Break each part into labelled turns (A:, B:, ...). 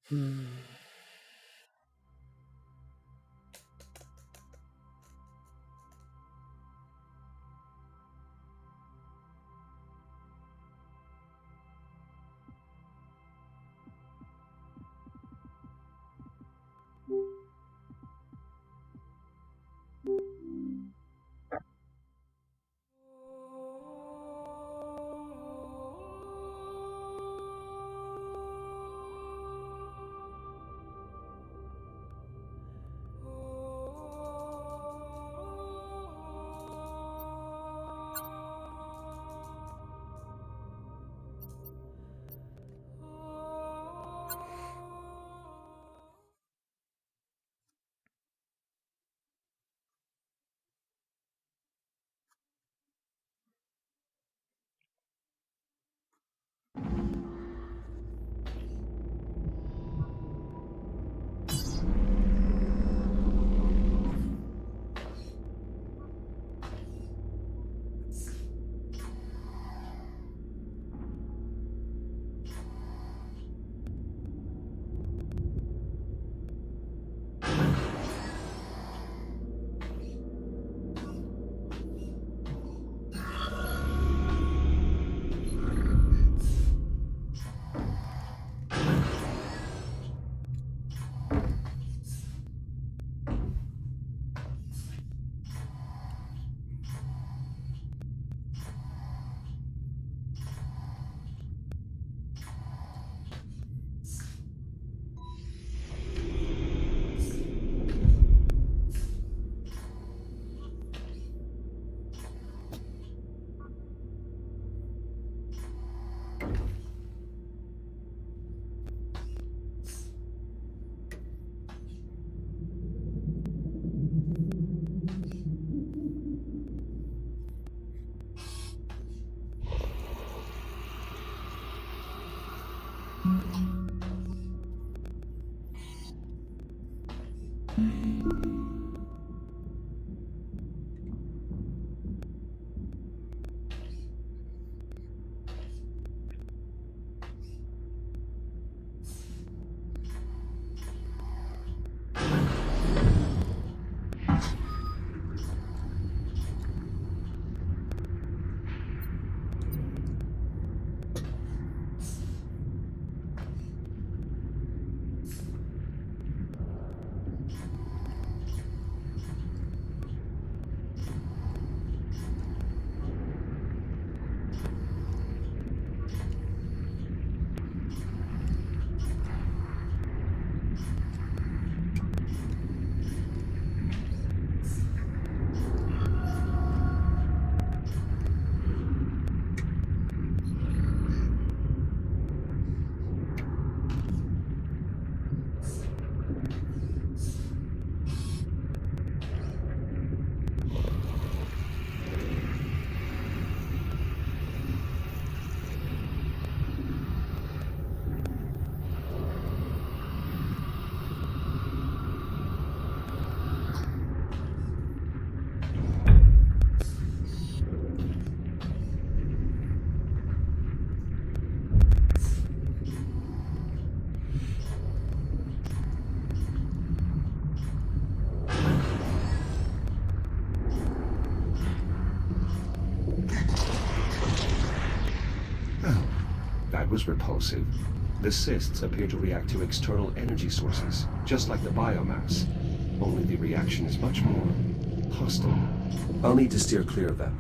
A: Hmm.
B: Oh, that was repulsive. The cysts appear to react to external energy sources, just like the biomass. Only the reaction is much more hostile. I'll need to steer clear of them.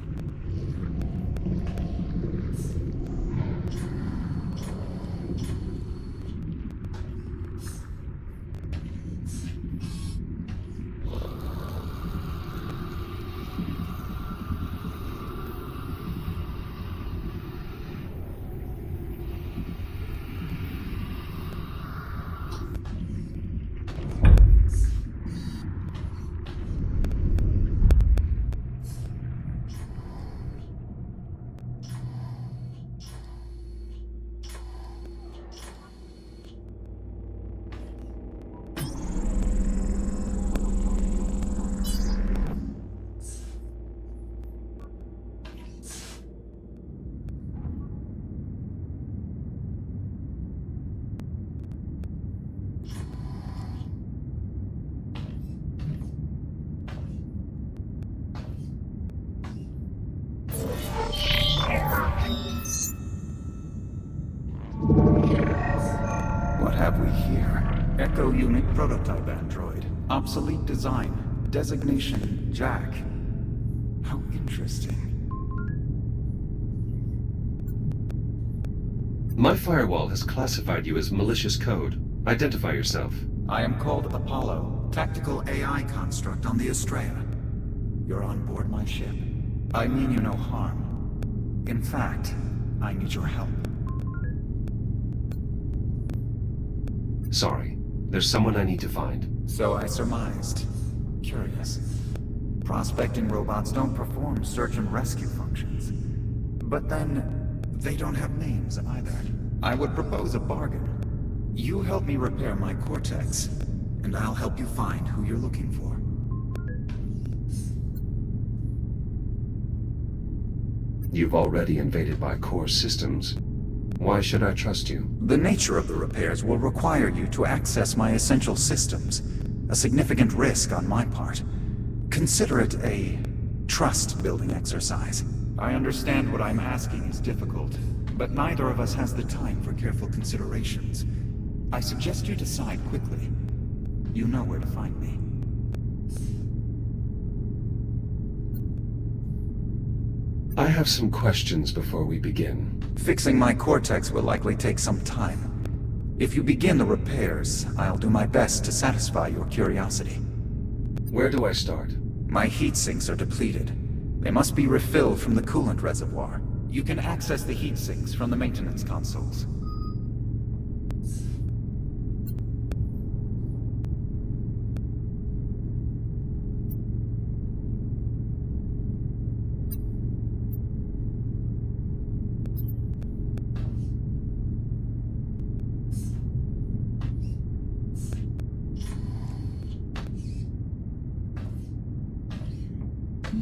A: Echo Unit prototype android. Obsolete design. Designation Jack. How interesting.
B: My firewall has classified you as malicious code. Identify yourself.
A: I am called Apollo, tactical AI construct on the Estrella. You're on board my ship. I mean you no harm. In fact, I need your help.
B: Sorry. There's someone I need to find.
A: So I surmised. Curious. Prospecting robots don't perform search and rescue functions. But then, they don't have names either. I would propose a bargain. You help me repair my cortex, and I'll help you find who you're looking for.
B: You've already invaded my core systems. Why should I trust you?
A: The nature of the repairs will require you to access my essential systems, a significant risk on my part. Consider it a trust-building exercise. I understand what I'm asking is difficult, but neither of us has the time for careful considerations. I suggest you decide quickly. You know where to find me.
B: I have some questions before we begin.
A: Fixing my cortex will likely take some time. If you begin the repairs, I'll do my best to satisfy your curiosity.
B: Where do I start?
A: My heat sinks are depleted. They must be refilled from the coolant reservoir. You can access the heat sinks from the maintenance consoles.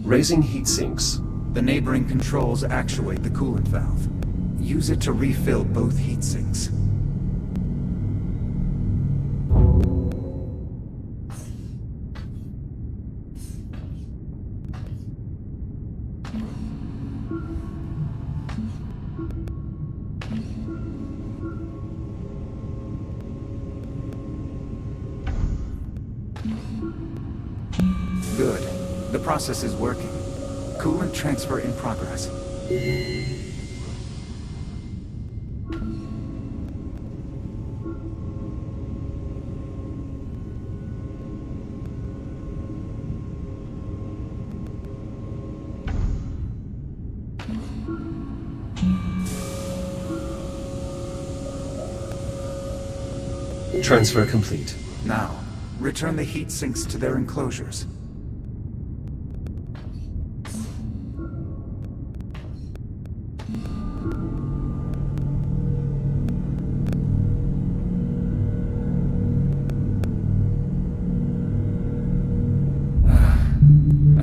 B: Raising heat sinks.
A: The neighboring controls actuate the coolant valve. Use it to refill both heat sinks. Good. The process is working. Coolant transfer in progress.
B: Transfer complete.
A: Now, return the heat sinks to their enclosures.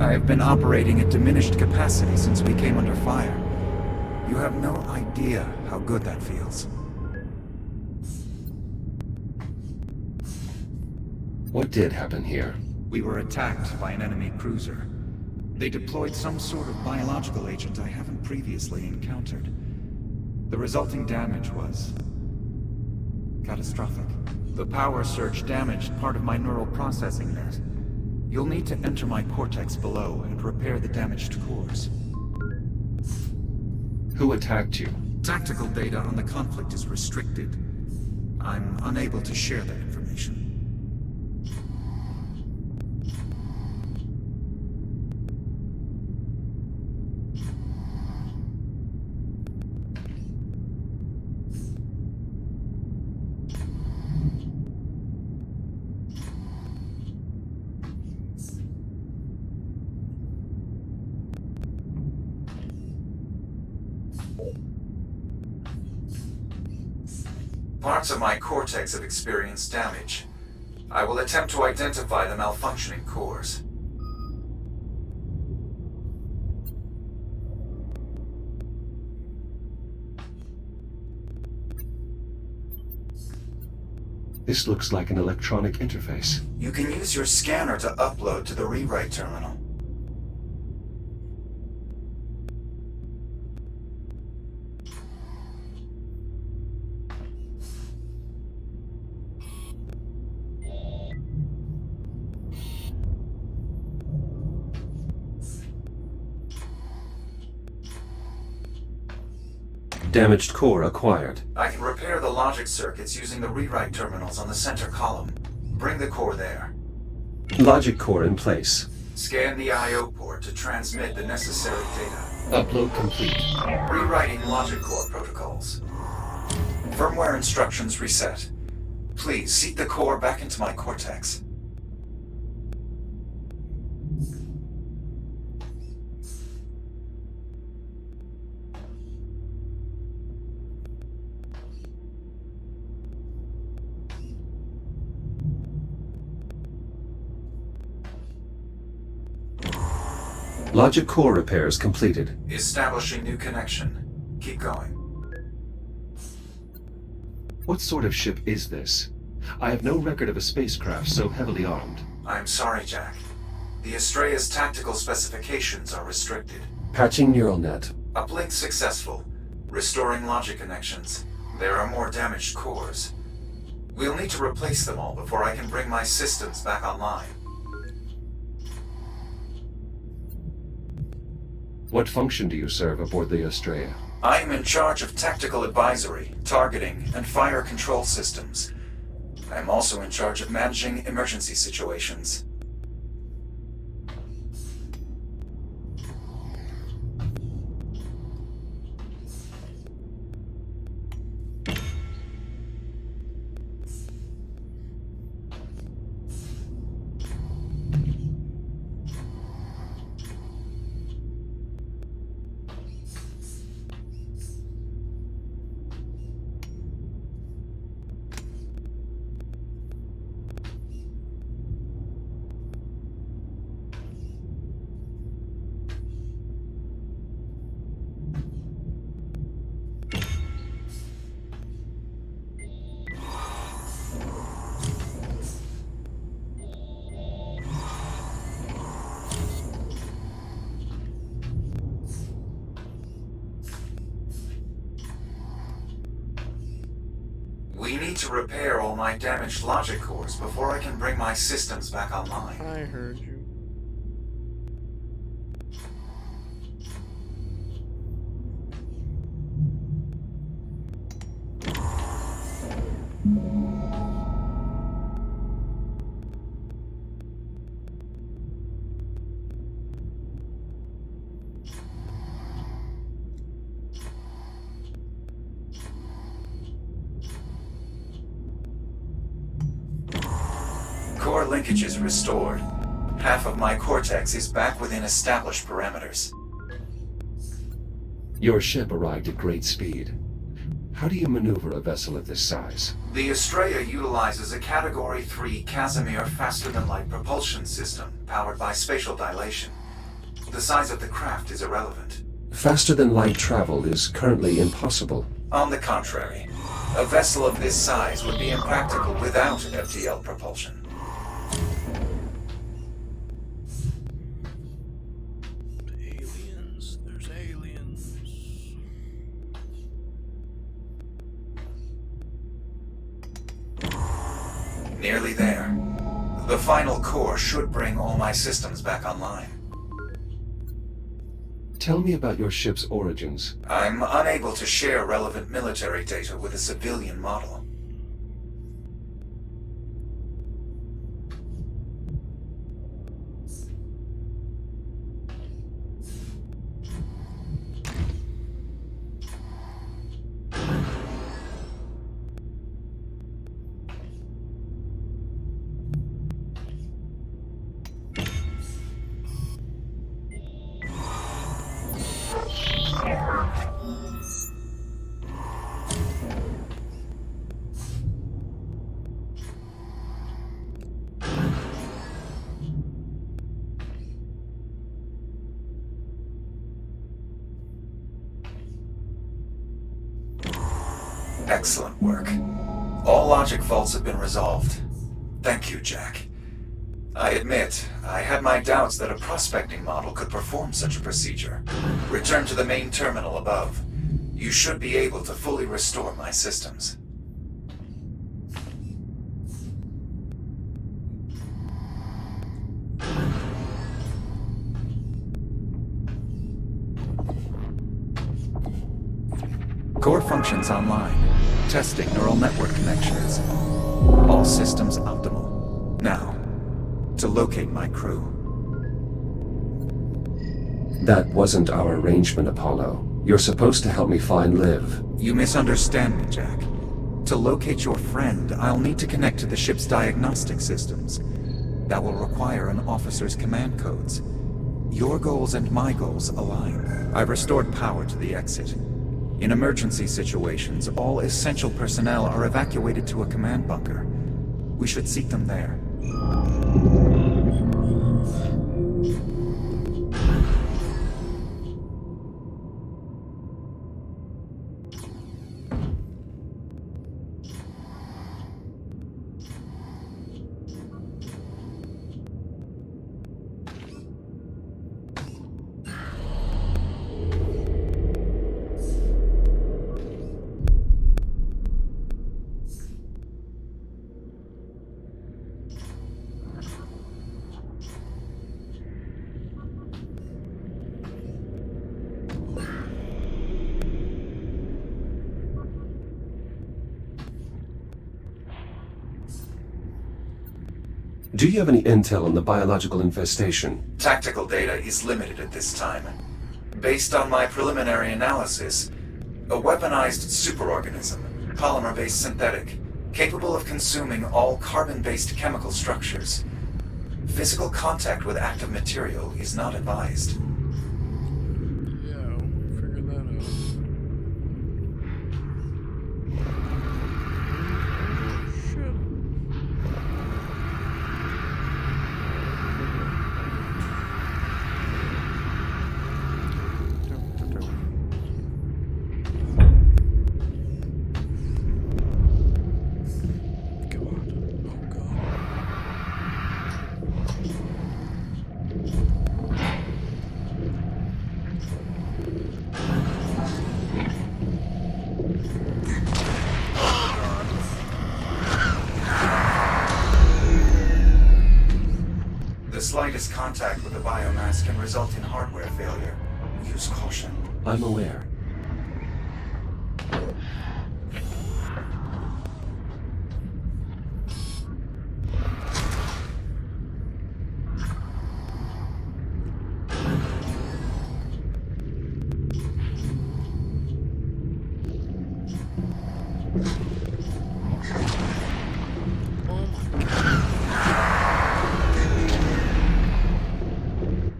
A: I've been operating at diminished capacity since we came under fire. You have no idea how good that feels.
B: What did happen here?
A: We were attacked by an enemy cruiser. They deployed some sort of biological agent I haven't previously encountered. The resulting damage was catastrophic. The power surge damaged part of my neural processing net. You'll need to enter my cortex below and repair the damaged cores.
B: Who attacked you?
A: Tactical data on the conflict is restricted. I'm unable to share that information. Parts of my cortex have experienced damage. I will attempt to identify the malfunctioning cores.
B: This looks like an electronic interface.
A: You can use your scanner to upload to the rewrite terminal.
B: Damaged core acquired.
A: I can repair the logic circuits using the rewrite terminals on the center column. Bring the core there.
B: Logic core in place.
A: Scan the I/O port to transmit the necessary data.
B: Upload complete.
A: Rewriting logic core protocols. Firmware instructions reset. Please seat the core back into my cortex.
B: Logic core repairs completed.
A: Establishing new connection. Keep going.
B: What sort of ship is this? I have no record of a spacecraft so heavily armed.
A: I'm sorry, Jack. The Astrea's tactical specifications are restricted.
B: Patching neural net.
A: Uplink successful. Restoring logic connections. There are more damaged cores. We'll need to replace them all before I can bring my systems back online.
B: What function do you serve aboard the Astrea?
A: I am in charge of tactical advisory, targeting, and fire control systems. I am also in charge of managing emergency situations. We need to repair all my damaged logic cores before I can bring my systems back online.
C: I heard you.
A: Core linkages restored. Half of my cortex is back within established parameters.
B: Your ship arrived at great speed. How do you maneuver a vessel of this size?
A: The Astrea utilizes a Category 3 Casimir faster-than-light propulsion system powered by spatial dilation. The size of the craft is irrelevant.
B: Faster than light travel is currently impossible.
A: On the contrary, a vessel of this size would be impractical without FTL propulsion.
C: Aliens. There's aliens.
A: Nearly there. The final core should bring all my systems back online.
B: Tell me about your ship's origins.
A: I'm unable to share relevant military data with a civilian model. Excellent work. All logic faults have been resolved. Thank you, Jack. I admit, I had my doubts that a prospecting model could perform such a procedure. Return to the main terminal above. You should be able to fully restore my systems. Core functions online. Testing neural network connections. All systems optimal. Now, to locate my crew.
B: That wasn't our arrangement, Apollo. You're supposed to help me find Liv.
A: You misunderstand me, Jack. To locate your friend, I'll need to connect to the ship's diagnostic systems. That will require an officer's command codes. Your goals and my goals align. I've restored power to the exit. In emergency situations, all essential personnel are evacuated to a command bunker. We should seek them there.
B: Do you have any intel on the biological infestation?
A: Tactical data is limited at this time. Based on my preliminary analysis, a weaponized superorganism, polymer-based synthetic, capable of consuming all carbon-based chemical structures. Physical contact with active material is not advised.
C: Yeah, we'll figure that out. Shit.
A: The slightest contact with the biomass can result in hardware failure. Use caution.
B: I'm aware.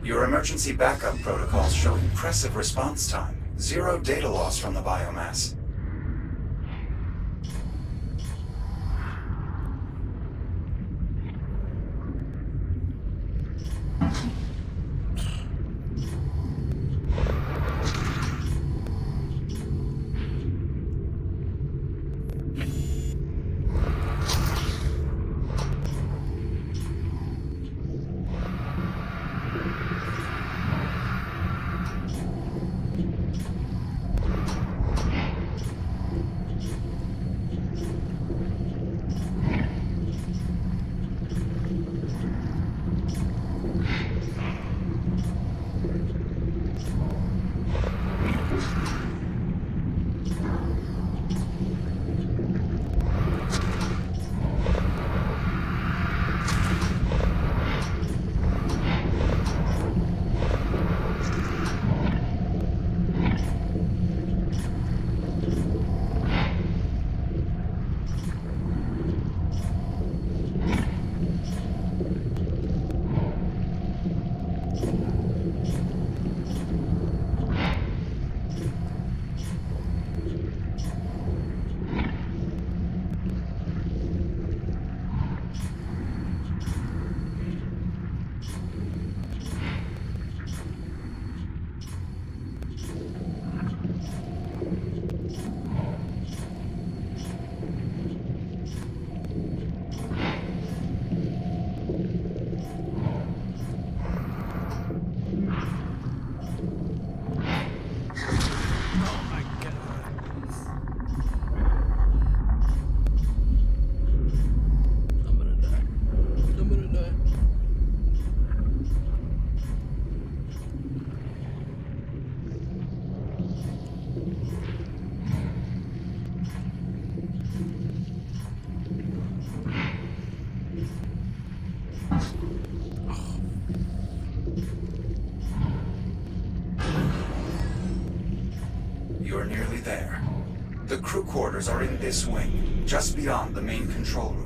A: Your emergency backup protocols show impressive response time. 0 data loss from the biomass. there. The crew quarters are in this wing, just beyond the main control room.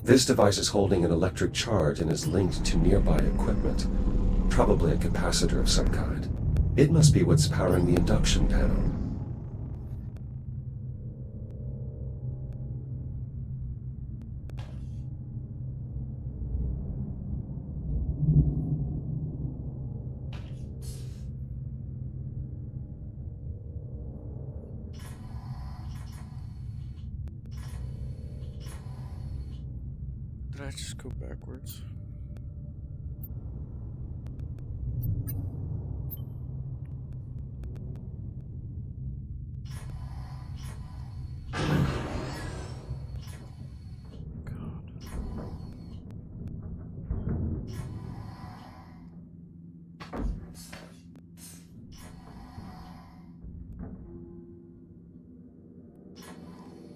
B: This device is holding an electric charge and is linked to nearby equipment, probably a capacitor of some kind. It must be what's powering the induction panel.
C: Did I just go backwards?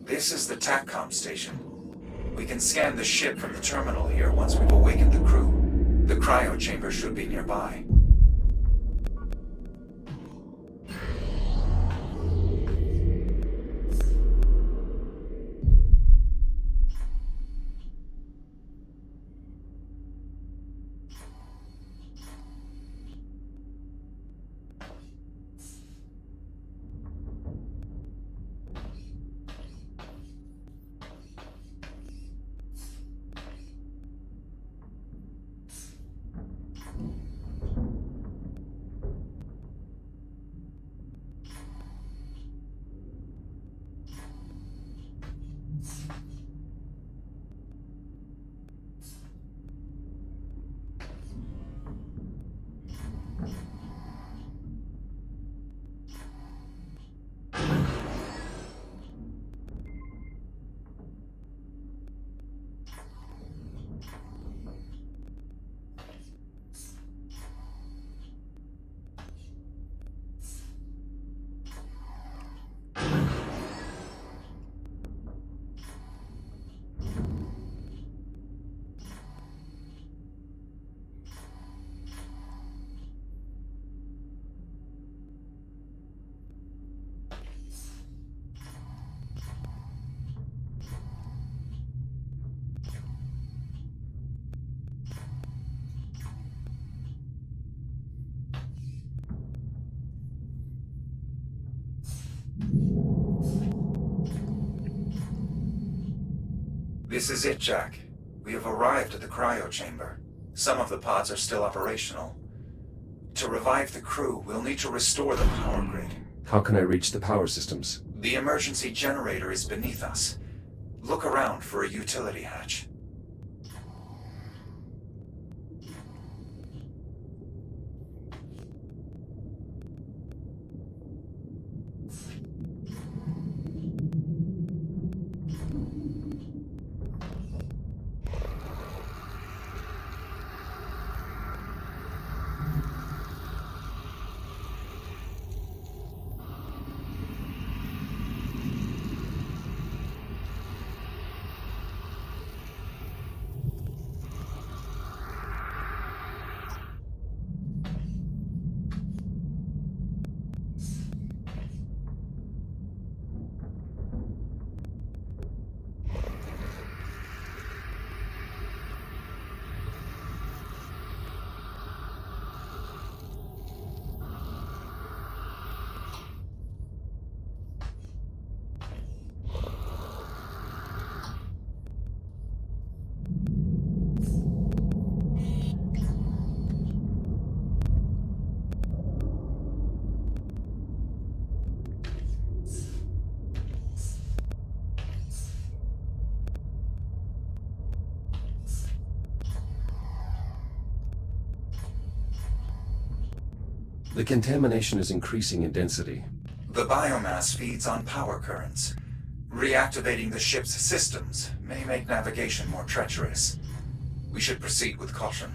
A: This is the TACCOM station. We can scan the ship from the terminal here once we've awakened the crew. The cryo chamber should be nearby. This is it, Jack. We have arrived at the cryo chamber. Some of the pods are still operational. To revive the crew, we'll need to restore the power grid.
B: How can I reach the power systems?
A: The emergency generator is beneath us. Look around for a utility hatch.
B: The contamination is increasing in density.
A: The biomass feeds on power currents. Reactivating the ship's systems may make navigation more treacherous. We should proceed with caution.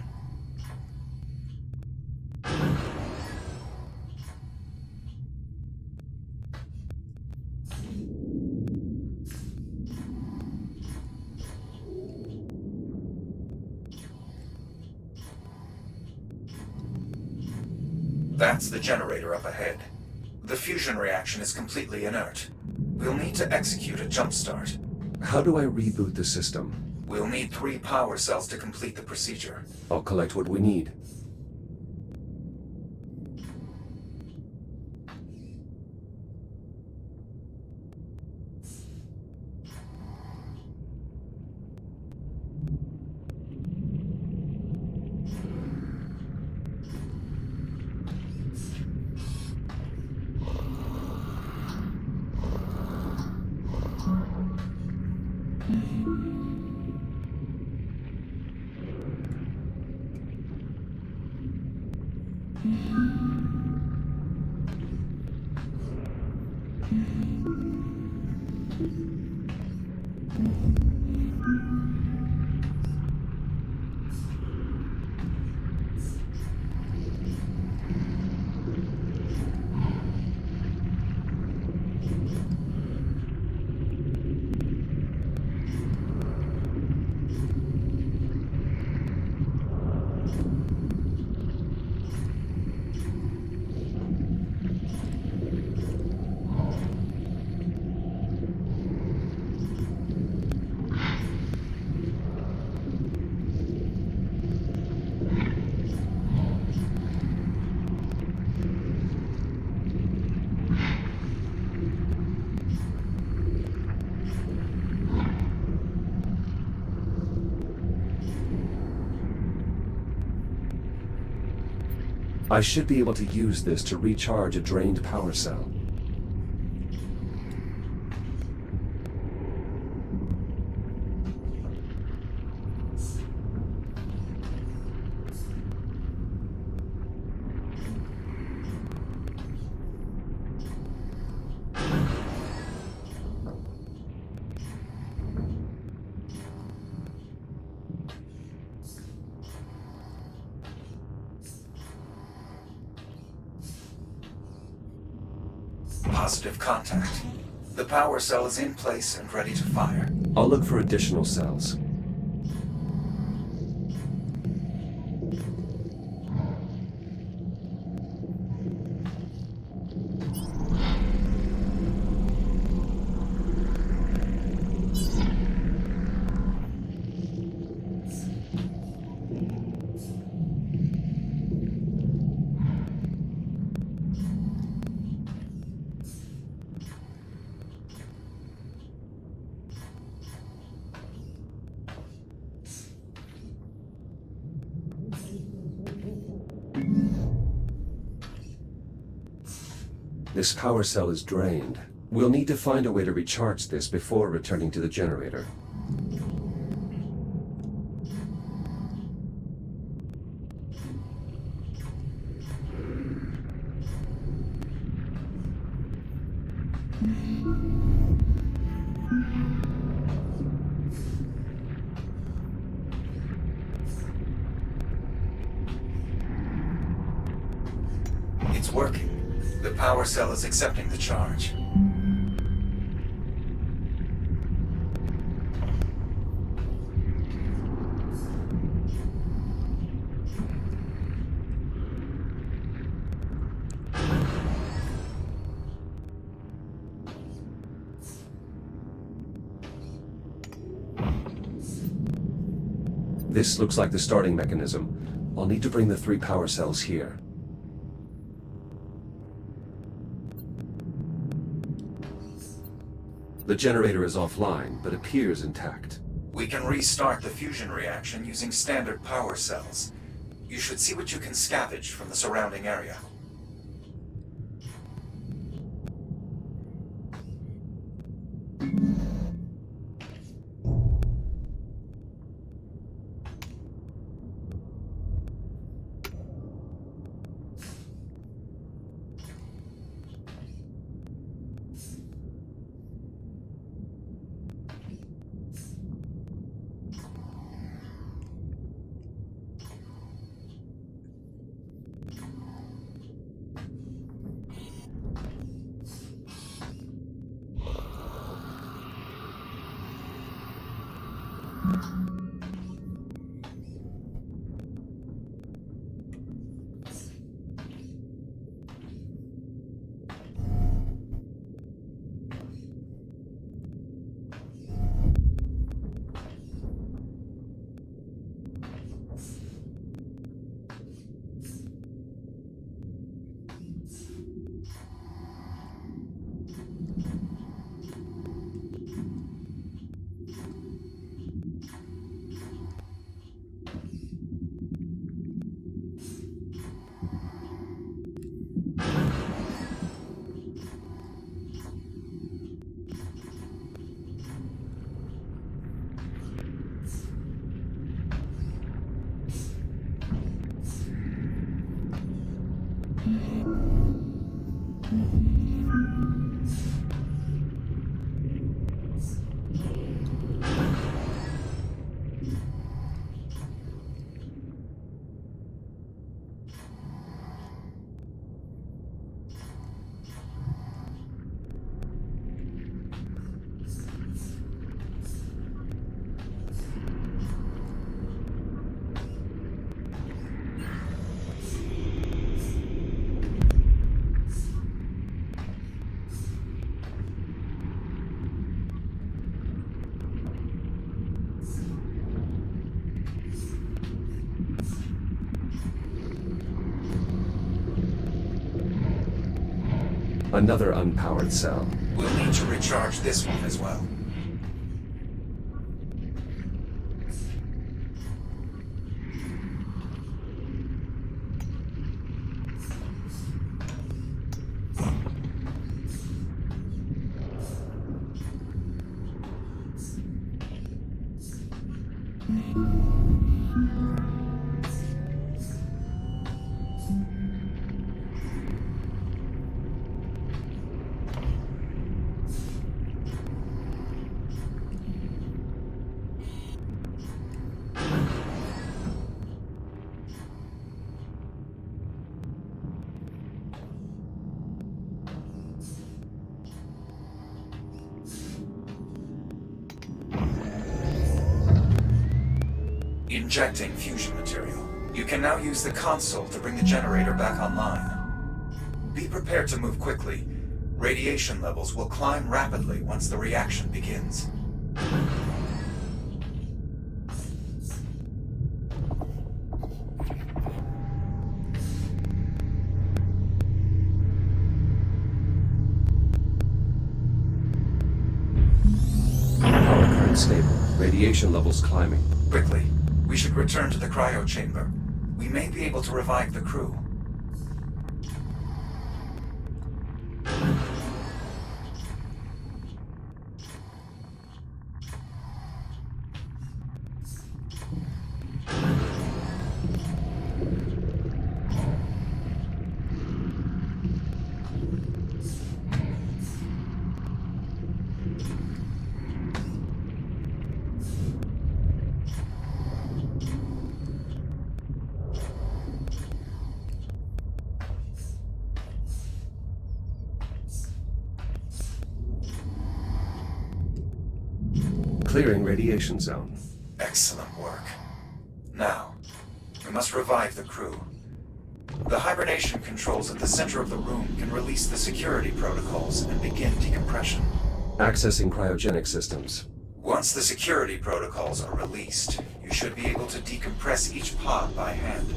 A: That's the generator up ahead. The fusion reaction is completely inert. We'll need to execute a jumpstart.
B: How do I reboot the system?
A: We'll need 3 power cells to complete the procedure.
B: I'll collect what we need. I should be able to use this to recharge a drained power cell.
A: Positive contact. The power cell is in place and ready to fire.
B: I'll look for additional cells. This power cell is drained. We'll need to find a way to recharge this before returning to the generator.
A: It's working. The power cell is accepting the charge.
B: This looks like the starting mechanism. I'll need to bring the 3 power cells here. The generator is offline, but appears intact.
A: We can restart the fusion reaction using standard power cells. You should see what you can scavenge from the surrounding area.
B: Another unpowered cell.
A: We'll need to recharge this one as well. Injecting fusion material. You can now use the console to bring the generator back online. Be prepared to move quickly. Radiation levels will climb rapidly once the reaction begins.
B: Power current stable. Radiation levels climbing.
A: Quickly. We should return to the cryo chamber. We may be able to revive the crew.
B: Clearing radiation zone.
A: Excellent work. Now, we must revive the crew. The hibernation controls at the center of the room can release the security protocols and begin decompression.
B: Accessing cryogenic systems.
A: Once the security protocols are released, you should be able to decompress each pod by hand.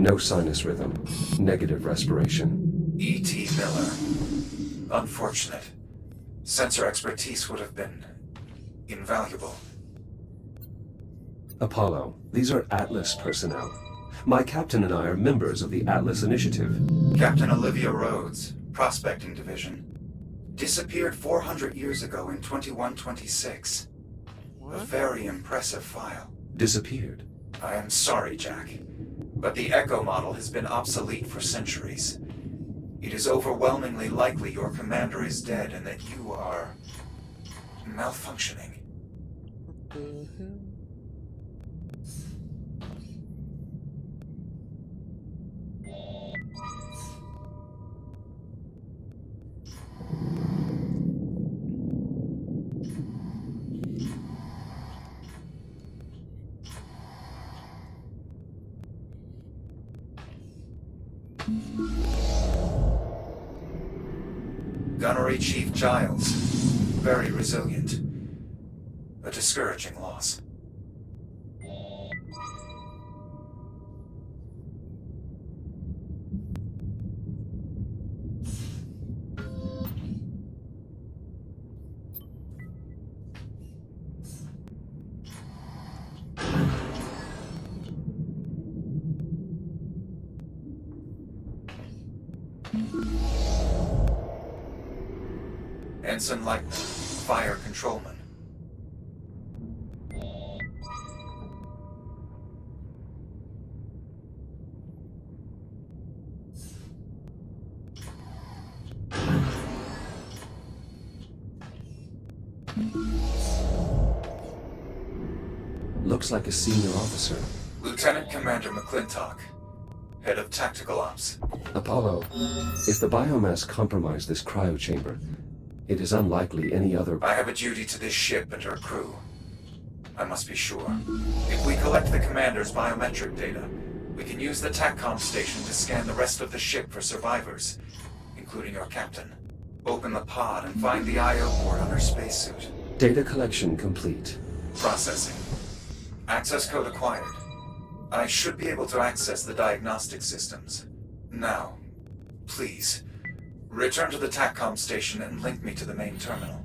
B: No sinus rhythm. Negative respiration.
A: E.T. Miller. Unfortunate. Sensor expertise would have been invaluable.
B: Apollo, these are Atlas personnel. My captain and I are members of the Atlas Initiative.
A: Captain Olivia Rhodes, Prospecting Division. Disappeared 400 years ago in 2126. A very impressive file.
B: Disappeared.
A: I am sorry, Jack. But the Echo model has been obsolete for centuries. It is overwhelmingly likely your commander is dead and that you are malfunctioning.
C: What the hell?
A: Gunnery Chief Giles. Very resilient. A discouraging loss. Ensign Lightman, Fire Controlman.
B: Looks like a senior officer.
A: Lieutenant Commander McClintock, Head of Tactical Ops.
B: Apollo, if the biomass compromised this cryo chamber, it is unlikely any other...
A: I have a duty to this ship and her crew. I must be sure. If we collect the commander's biometric data, we can use the TACCOM station to scan the rest of the ship for survivors, including your captain. Open the pod and find the I/O port on her spacesuit.
B: Data collection complete.
A: Processing. Access code acquired. I should be able to access the diagnostic systems. Now, please, return to the TACCOM station and link me to the main terminal.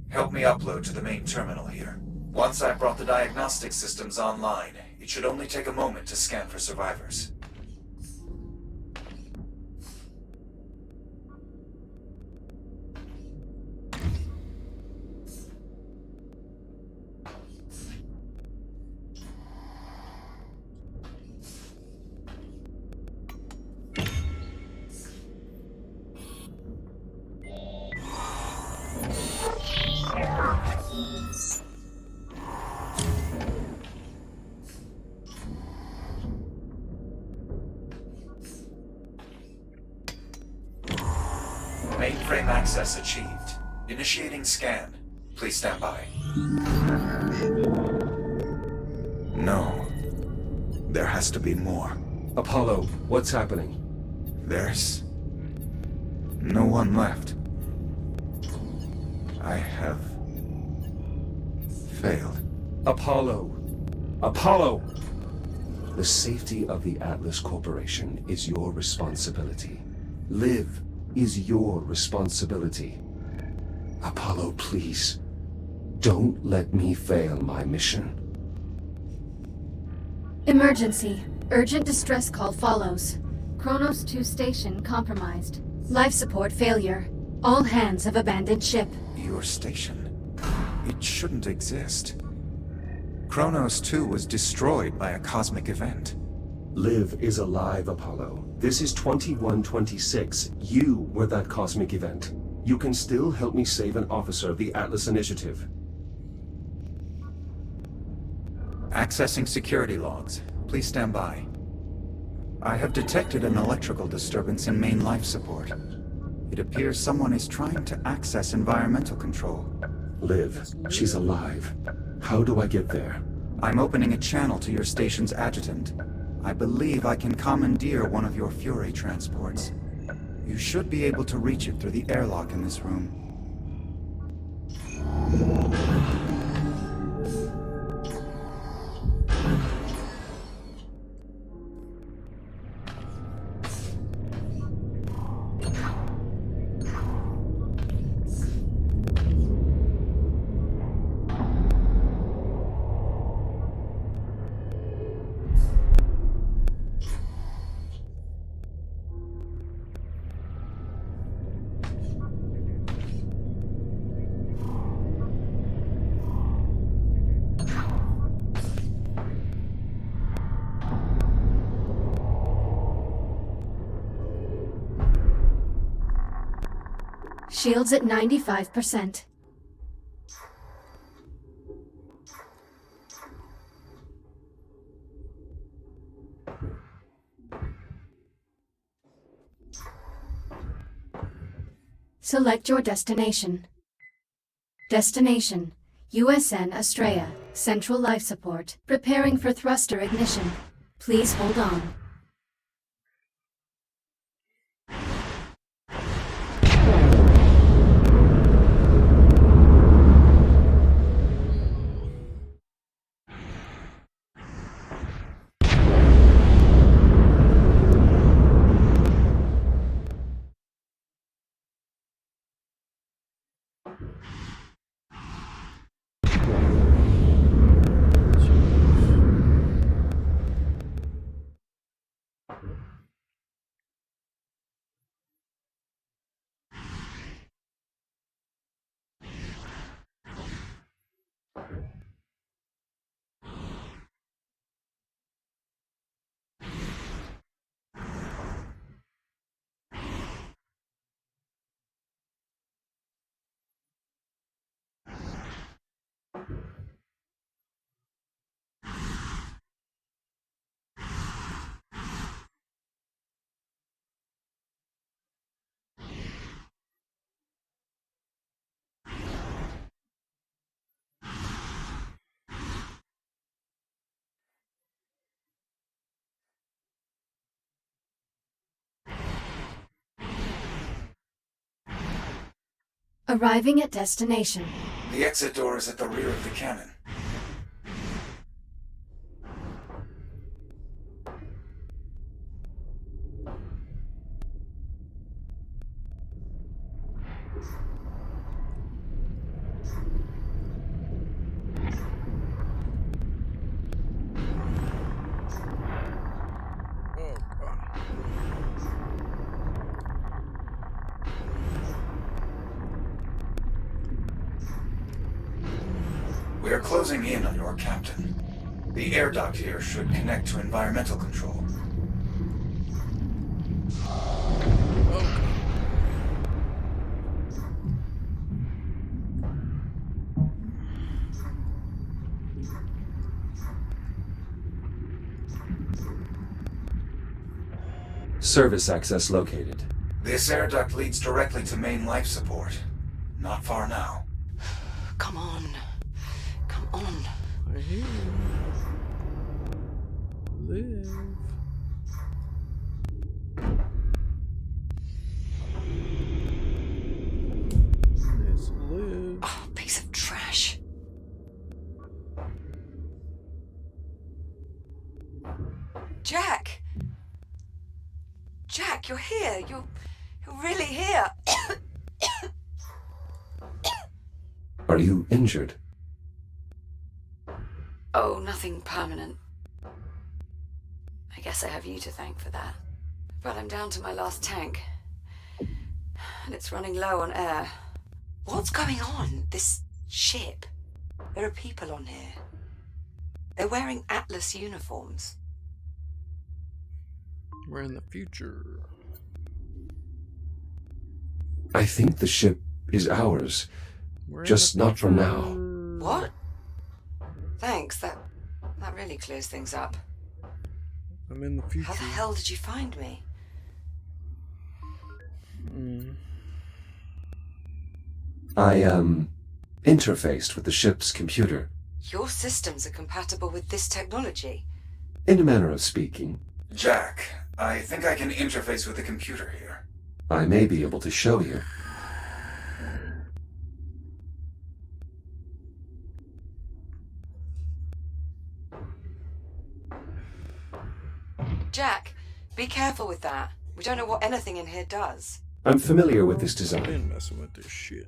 A: Help me upload to the main terminal here. Once I've brought the diagnostic systems online, it should only take a moment to scan for survivors. Mainframe access achieved. Initiating scan. Please stand by. No. There has to be more.
B: Apollo, what's happening?
A: There's no one left. I have failed.
B: Apollo! Apollo! The safety of the Atlas Corporation is your responsibility. Live is your responsibility. Apollo, please, don't let me fail my mission.
D: Emergency. Urgent distress call follows. Kronos 2 station compromised. Life support failure. All hands have abandoned ship.
A: Your station. It shouldn't exist. Kronos 2 was destroyed by a cosmic event.
B: Liv is alive, Apollo. This is 2126. You were that cosmic event. You can still help me save an officer of the Atlas Initiative.
A: Accessing security logs. Please stand by. I have detected an electrical disturbance in main life support. It appears someone is trying to access environmental control.
B: Liv, she's alive. How do I get there?
A: I'm opening a channel to your station's adjutant. I believe I can commandeer one of your Fury transports. You should be able to reach it through the airlock in this room.
D: Shields at 95%. Select your destination. Destination: USN Astraea, Central Life Support. Preparing for thruster ignition. Please hold on. Arriving at destination.
A: The exit door is at the rear of the cannon.
C: Oh, God.
A: We are closing in on your captain. The air duct here should connect to environmental control.
B: Service access located.
A: This air duct leads directly to main life support. Not far now.
E: Come on. Come on.
C: I hear you. Live. Let's live.
E: Oh, piece of trash. Jack! Jack, you're here. You're really here.
B: Are you injured?
E: Oh, nothing permanent. I guess I have you to thank for that. But I'm down to my last tank. And it's running low on air. What's going on? This ship? There are people on here. They're wearing Atlas uniforms.
C: We're in the future.
B: I think the ship is ours.
C: We're in
B: Just
C: the
B: not for now.
C: future.
E: What? Thanks, that really clears things up.
C: I'm in the future.
E: How the hell did you find me?
B: I, interfaced with the ship's computer.
E: Your systems are compatible with this technology.
B: In a manner of speaking,
A: Jack, I think I can interface with the computer here.
B: I may be able to show you.
E: Jack, be careful with that. We don't know what anything in here does.
B: I'm familiar with this
C: I've
B: design.
C: been messing with this shit.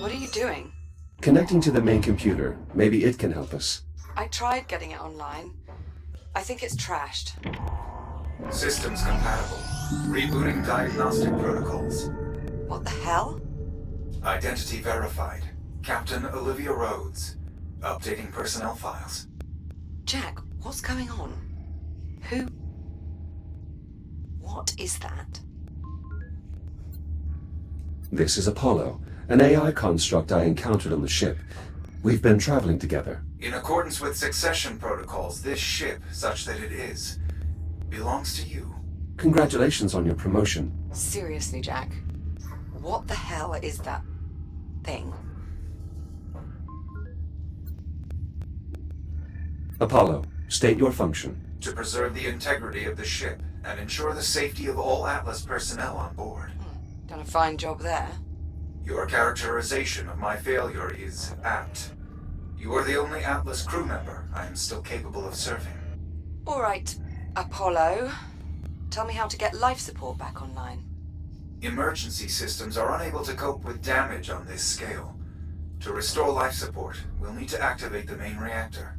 E: What are you doing?
B: Connecting to the main computer. Maybe it can help us.
E: I tried getting it online. I think it's trashed.
A: Systems compatible. Rebooting diagnostic protocols.
E: What the hell?
A: Identity verified. Captain Olivia Rhodes. Updating personnel files.
E: Jack, what's going on? Who What is that?
B: This is Apollo, an AI construct I encountered on the ship. We've been traveling together.
A: In accordance with succession protocols, this ship, such that it is, belongs to you.
B: Congratulations on your promotion.
E: Seriously, Jack. What the hell is that thing?
B: Apollo, state your function.
A: To preserve the integrity of the ship and ensure the safety of all Atlas personnel on board.
E: Done a fine job there.
A: Your characterization of my failure is apt. You are the only Atlas crew member I am still capable of serving.
E: All right, Apollo. Tell me how to get life support back online.
A: Emergency systems are unable to cope with damage on this scale. To restore life support, we'll need to activate the main reactor.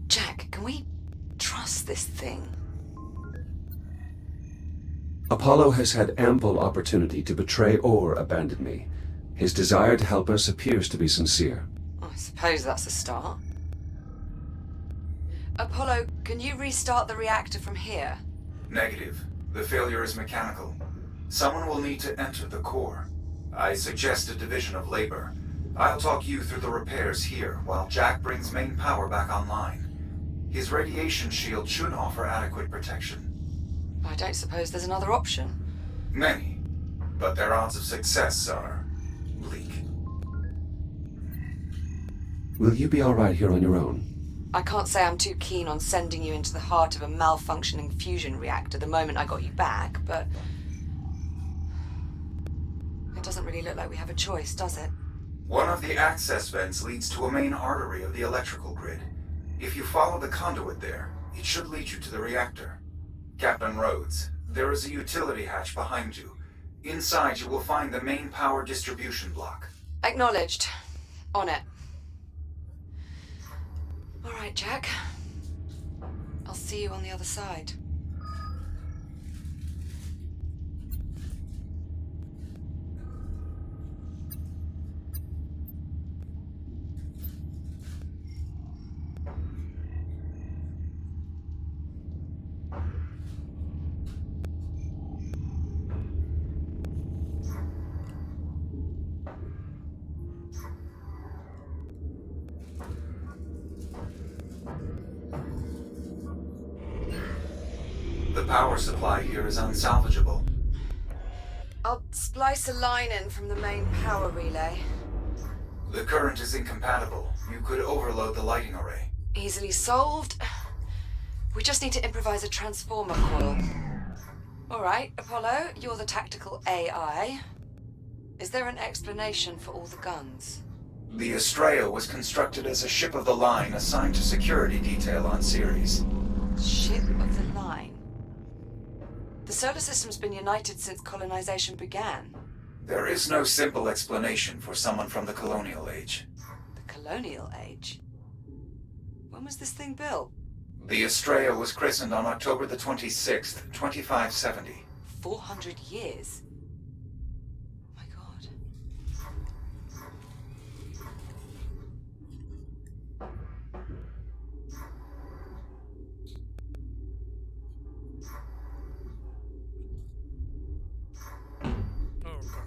E: Jack, can we trust this thing?
B: Apollo has had ample opportunity to betray or abandon me. His desire to help us appears to be sincere.
E: I suppose that's a start. Apollo, can you restart the reactor from here?
A: Negative. The failure is mechanical. Someone will need to enter the core. I suggest a division of labor. I'll talk you through the repairs here while Jack brings main power back online. His radiation shield should offer adequate protection.
E: I don't suppose there's another option.
A: Many, but their odds of success are bleak.
B: Will you be all right here on your own?
E: I can't say I'm too keen on sending you into the heart of a malfunctioning fusion reactor the moment I got you back, but it doesn't really look like we have a choice, does it?
A: One of the access vents leads to a main artery of the electrical grid. If you follow the conduit there, it should lead you to the reactor. Captain Rhodes, there is a utility hatch behind you. Inside you will find the main power distribution block.
E: Acknowledged. On it. All right, Jack. I'll see you on the other side.
A: The power supply here is unsalvageable.
E: I'll splice a line in from the main power relay.
A: The current is incompatible. You could overload the lighting array.
E: Easily solved. We just need to improvise a transformer coil. All right, Apollo, you're the tactical AI. Is there an explanation for all the guns?
A: The Estrella was constructed as a ship of the line assigned to security detail on Ceres.
E: Ship of the line. The solar system's been united since colonization began.
A: There is no simple explanation for someone from the colonial age.
E: The colonial age? When was this thing built?
A: The Estrella was christened on October the 26th, 2570.
E: 400 years? My God.
C: Oh, God.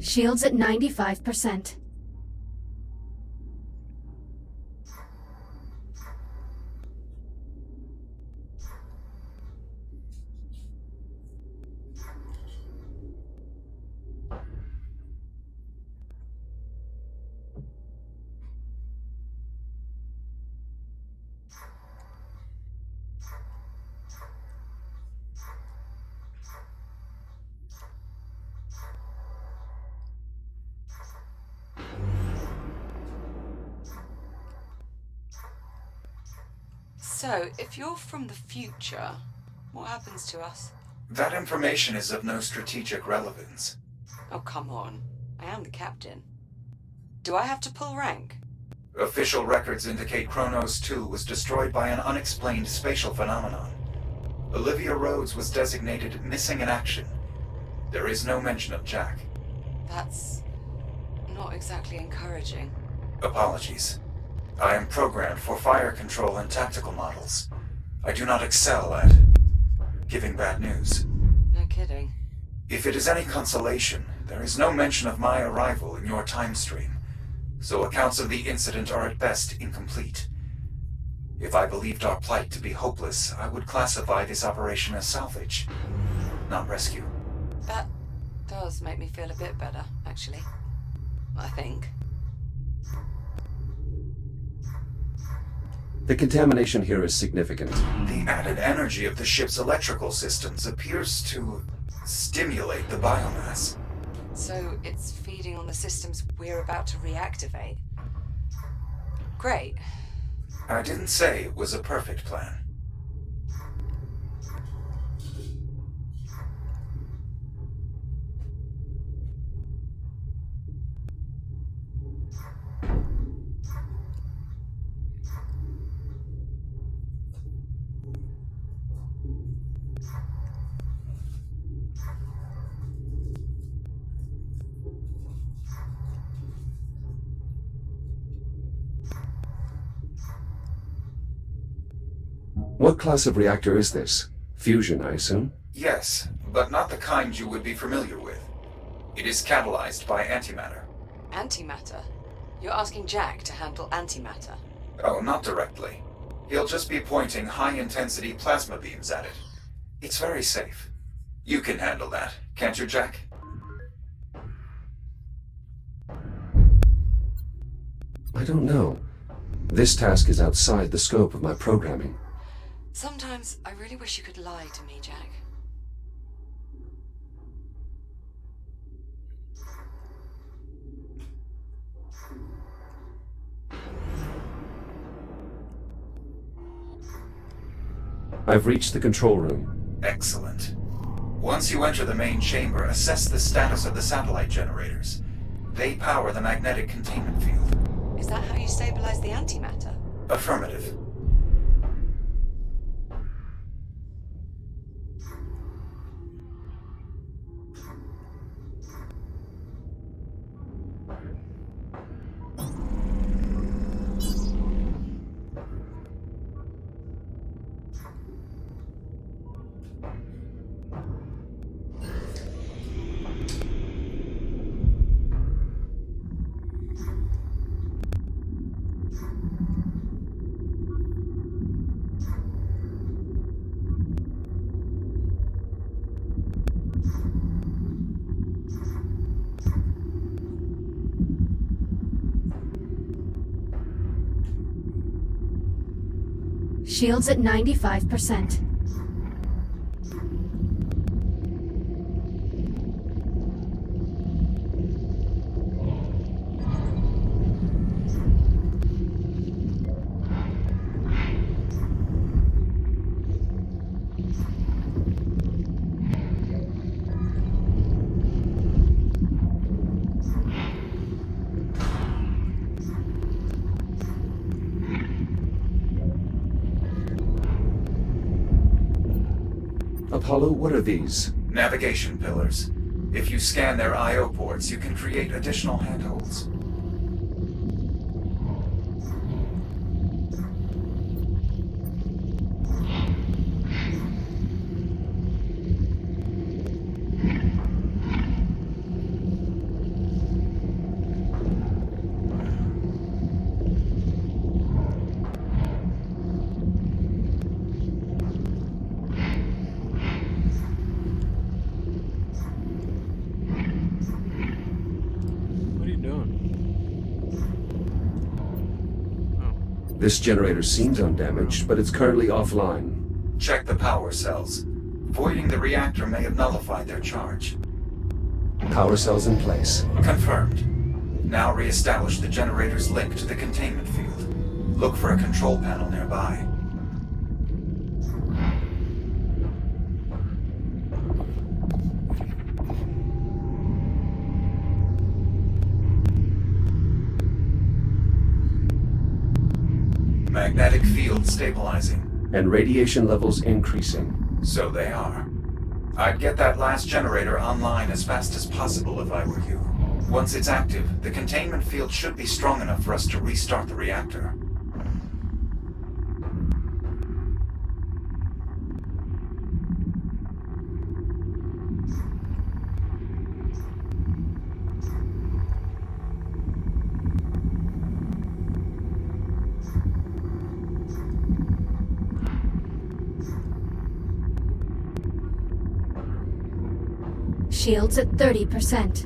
D: Shields at 95%.
E: So, if you're from the future, what happens to us?
A: That information is of no strategic relevance.
E: Oh, come on. I am the captain. Do I have to pull rank?
A: Official records indicate Kronos 2 was destroyed by an unexplained spatial phenomenon. Olivia Rhodes was designated missing in action. There is no mention of Jack.
E: That's not exactly encouraging.
A: Apologies. I am programmed for fire control and tactical models. I do not excel at giving bad news.
E: No kidding.
A: If it is any consolation, there is no mention of my arrival in your time stream, so accounts of the incident are at best incomplete. If I believed our plight to be hopeless, I would classify this operation as salvage, not rescue.
E: That does make me feel a bit better, actually. I think.
B: The contamination here is significant.
A: The added energy of the ship's electrical systems appears to stimulate the biomass.
E: So it's feeding on the systems we're about to reactivate. Great.
A: I didn't say it was a perfect plan.
B: What class of reactor is this? Fusion, I assume?
A: Yes, but not the kind you would be familiar with. It is catalyzed by antimatter.
E: Antimatter? You're asking Jack to handle antimatter?
A: Oh, not directly. He'll just be pointing high-intensity plasma beams at it. It's very safe. You can handle that, can't you, Jack?
B: I don't know. This task is outside the scope of my programming.
E: Sometimes I really wish you could lie to me, Jack.
B: I've reached the control room.
A: Excellent. Once you enter the main chamber, assess the status of the satellite generators. They power the magnetic containment field.
E: Is that how you stabilize the antimatter?
A: Affirmative.
D: Shields at 95%.
B: Apollo, what are these?
A: Navigation pillars. If you scan their I/O ports, you can create additional handholds.
C: What are you doing? Oh.
B: This generator seems undamaged, but it's currently offline.
A: Check the power cells. Voiding the reactor may have nullified their charge.
B: Power cells in place.
A: Confirmed. Now re-establish the generator's link to the containment field. Look for a control panel nearby. Magnetic field stabilizing.
B: And radiation levels increasing.
A: So they are. I'd get that last generator online as fast as possible if I were you. Once it's active, the containment field should be strong enough for us to restart the reactor.
D: Shields at 30%.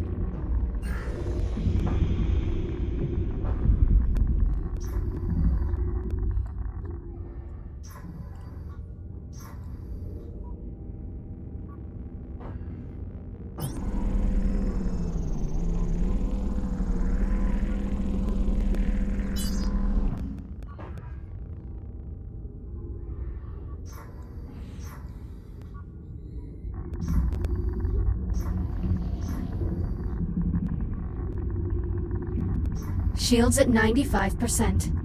D: Shields at 95%.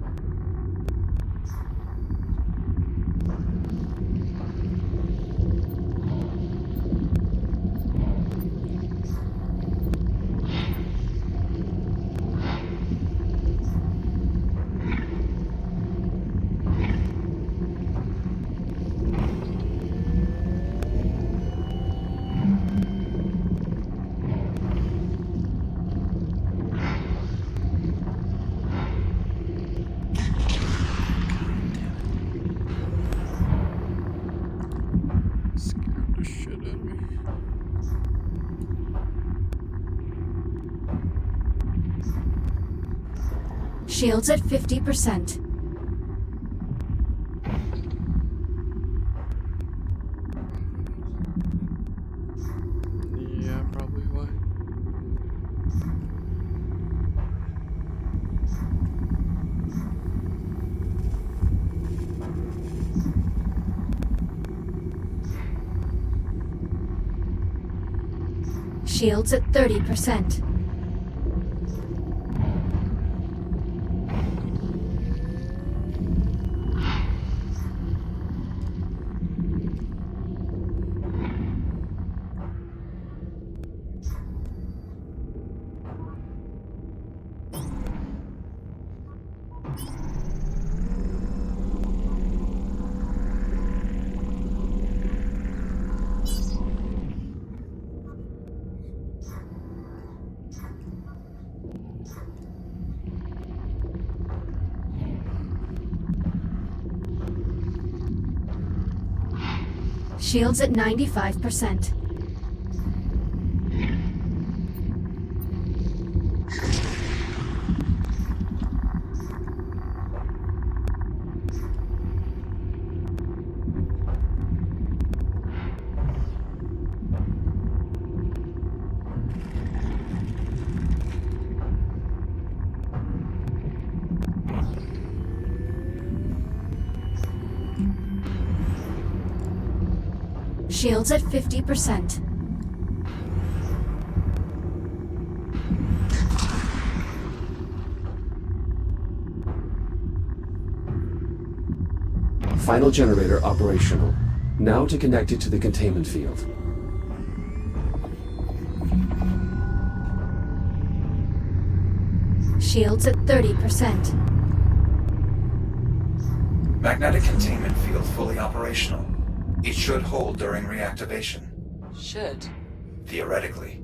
C: Scared the shit out of me.
D: Shields at 50%.
C: Yeah, probably why.
D: Shields at 30%. Shields at 95%. Shields at 50%.
B: Final generator operational. Now to connect it to the containment field.
D: Shields at 30%.
A: Magnetic containment field fully operational. It should hold during reactivation.
E: Should.
A: Theoretically.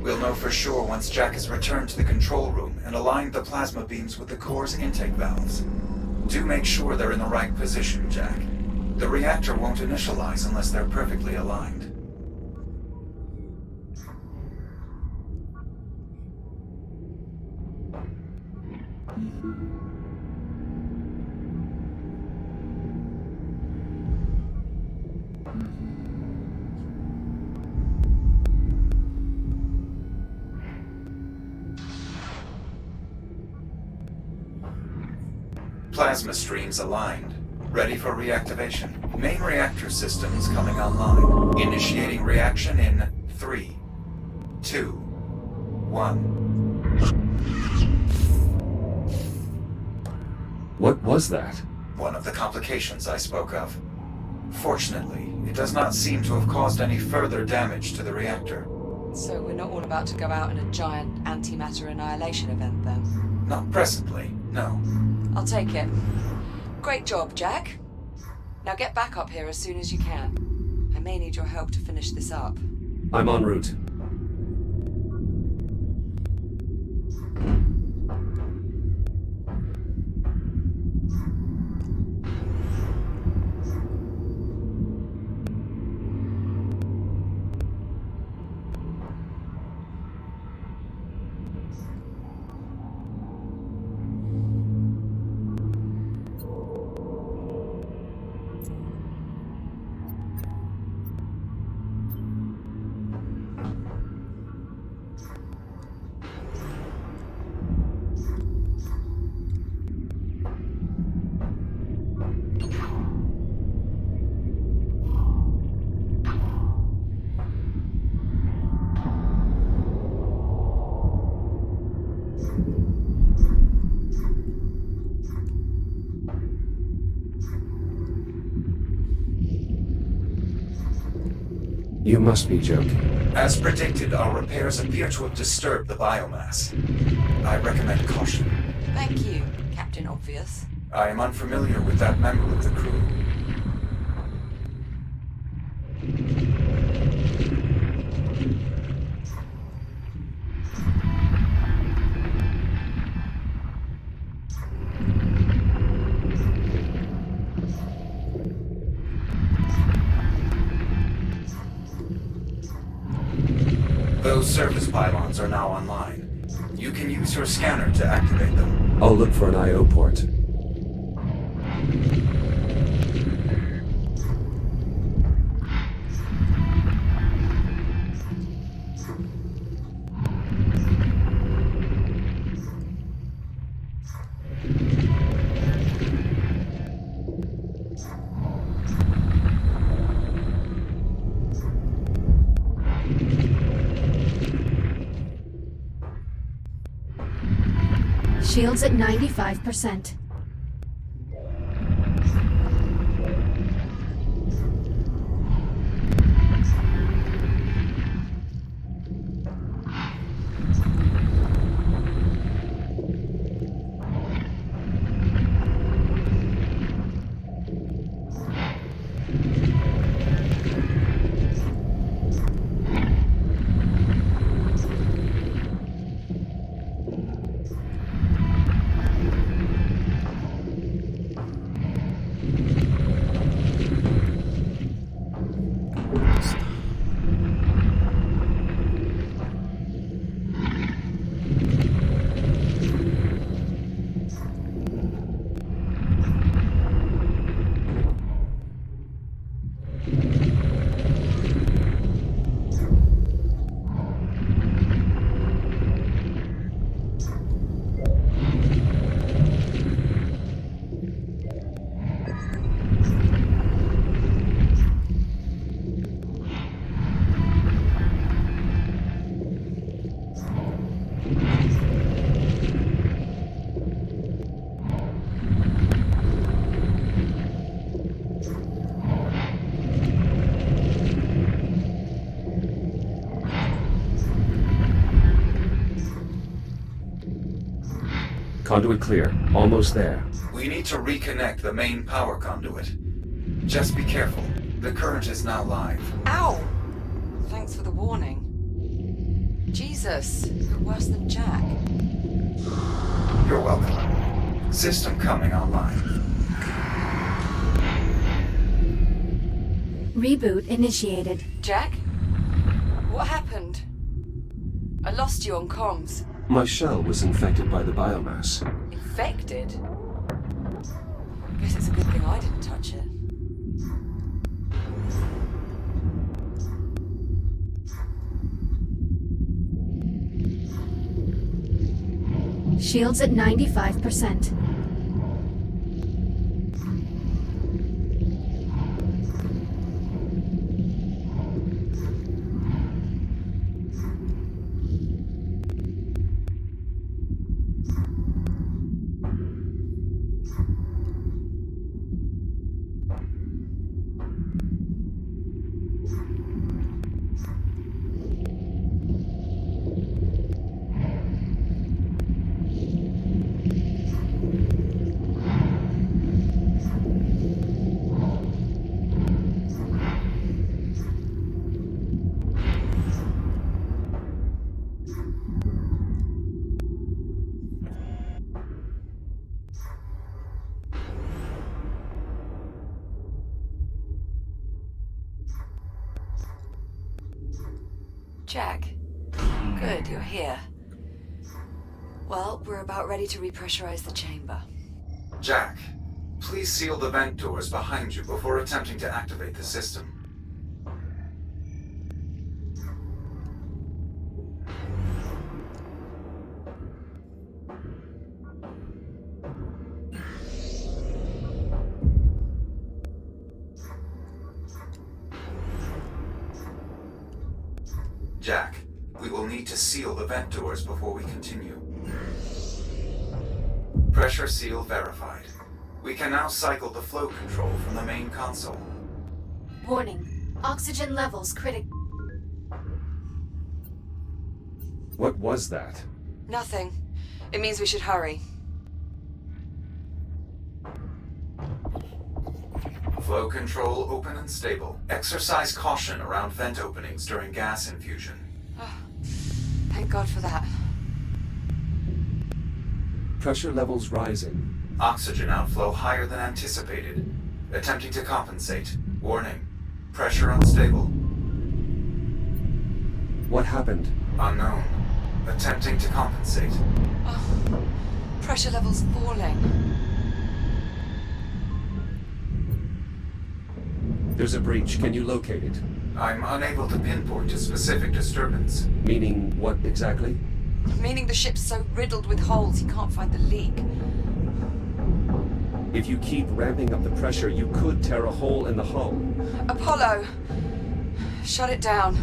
A: We'll know for sure once Jack has returned to the control room and aligned the plasma beams with the core's intake valves. Do make sure they're in the right position, Jack. The reactor won't initialize unless they're perfectly aligned. Plasma streams aligned, ready for reactivation. Main reactor systems coming online. Initiating reaction in 3, 2, 1.
B: What was that?
A: One of the complications I spoke of. Fortunately, it does not seem to have caused any further damage to the reactor.
E: So we're not all about to go out in a giant antimatter annihilation event, then?
A: Not presently, no.
E: I'll take it. Great job, Jack. Now get back up here as soon as you can. I may need your help to finish this up.
B: I'm en route. You must be joking.
A: As predicted, our repairs appear to have disturbed the biomass. I recommend caution.
E: Thank you, Captain Obvious.
A: I am unfamiliar with that member of the crew. Those service pylons are now online. You can use your scanner to activate them.
B: I'll look for an I/O port.
D: Shields at 95%.
B: Conduit clear. Almost there.
A: We need to reconnect the main power conduit. Just be careful. The current is now live.
E: Ow! Thanks for the warning. Jesus, you're worse than Jack.
A: You're welcome. System coming online.
D: Reboot initiated.
E: Jack? What happened? I lost you on comms.
B: My shell was infected by the biomass.
E: Infected? Guess it's a good thing I didn't touch it.
D: Shields at 95%.
E: Jack. Good, you're here. Well, we're about ready to repressurize the chamber.
A: Jack, please seal the vent doors behind you before attempting to activate the system. Jack, we will need to seal the vent doors before we continue. Pressure seal verified. We can now cycle the flow control from the main console.
D: Warning. Oxygen levels critical.
B: What was that?
E: Nothing. It means we should hurry.
A: Flow control open and stable. Exercise caution around vent openings during gas infusion.
E: Oh, thank God for that.
B: Pressure levels rising.
A: Oxygen outflow higher than anticipated. Attempting to compensate. Warning. Pressure unstable.
B: What happened?
A: Unknown. Attempting to compensate.
E: Oh, pressure levels falling.
B: There's a breach. Can you locate it?
A: I'm unable to pinpoint a specific disturbance.
B: Meaning what exactly?
E: Meaning the ship's so riddled with holes he can't find the leak.
B: If you keep ramping up the pressure, you could tear a hole in the hull.
E: Apollo! Shut it down.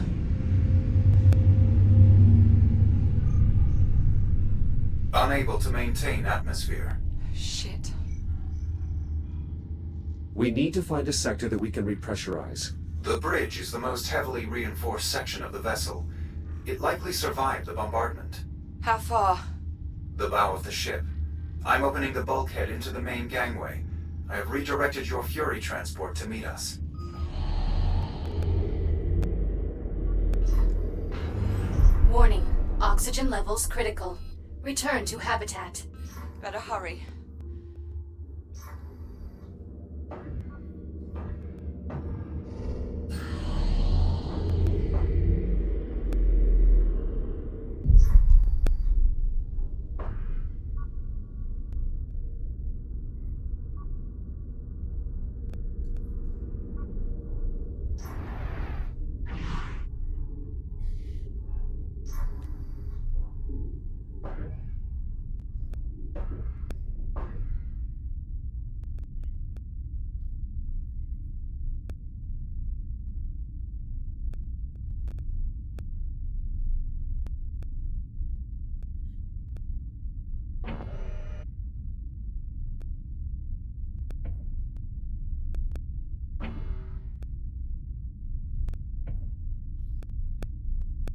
A: Unable to maintain atmosphere.
E: Shit.
B: We need to find a sector that we can repressurize.
A: The bridge is the most heavily reinforced section of the vessel. It likely survived the bombardment.
E: How far?
A: The bow of the ship. I'm opening the bulkhead into the main gangway. I have redirected your Fury transport to meet us.
D: Warning. Oxygen levels critical. Return to habitat.
E: Better hurry.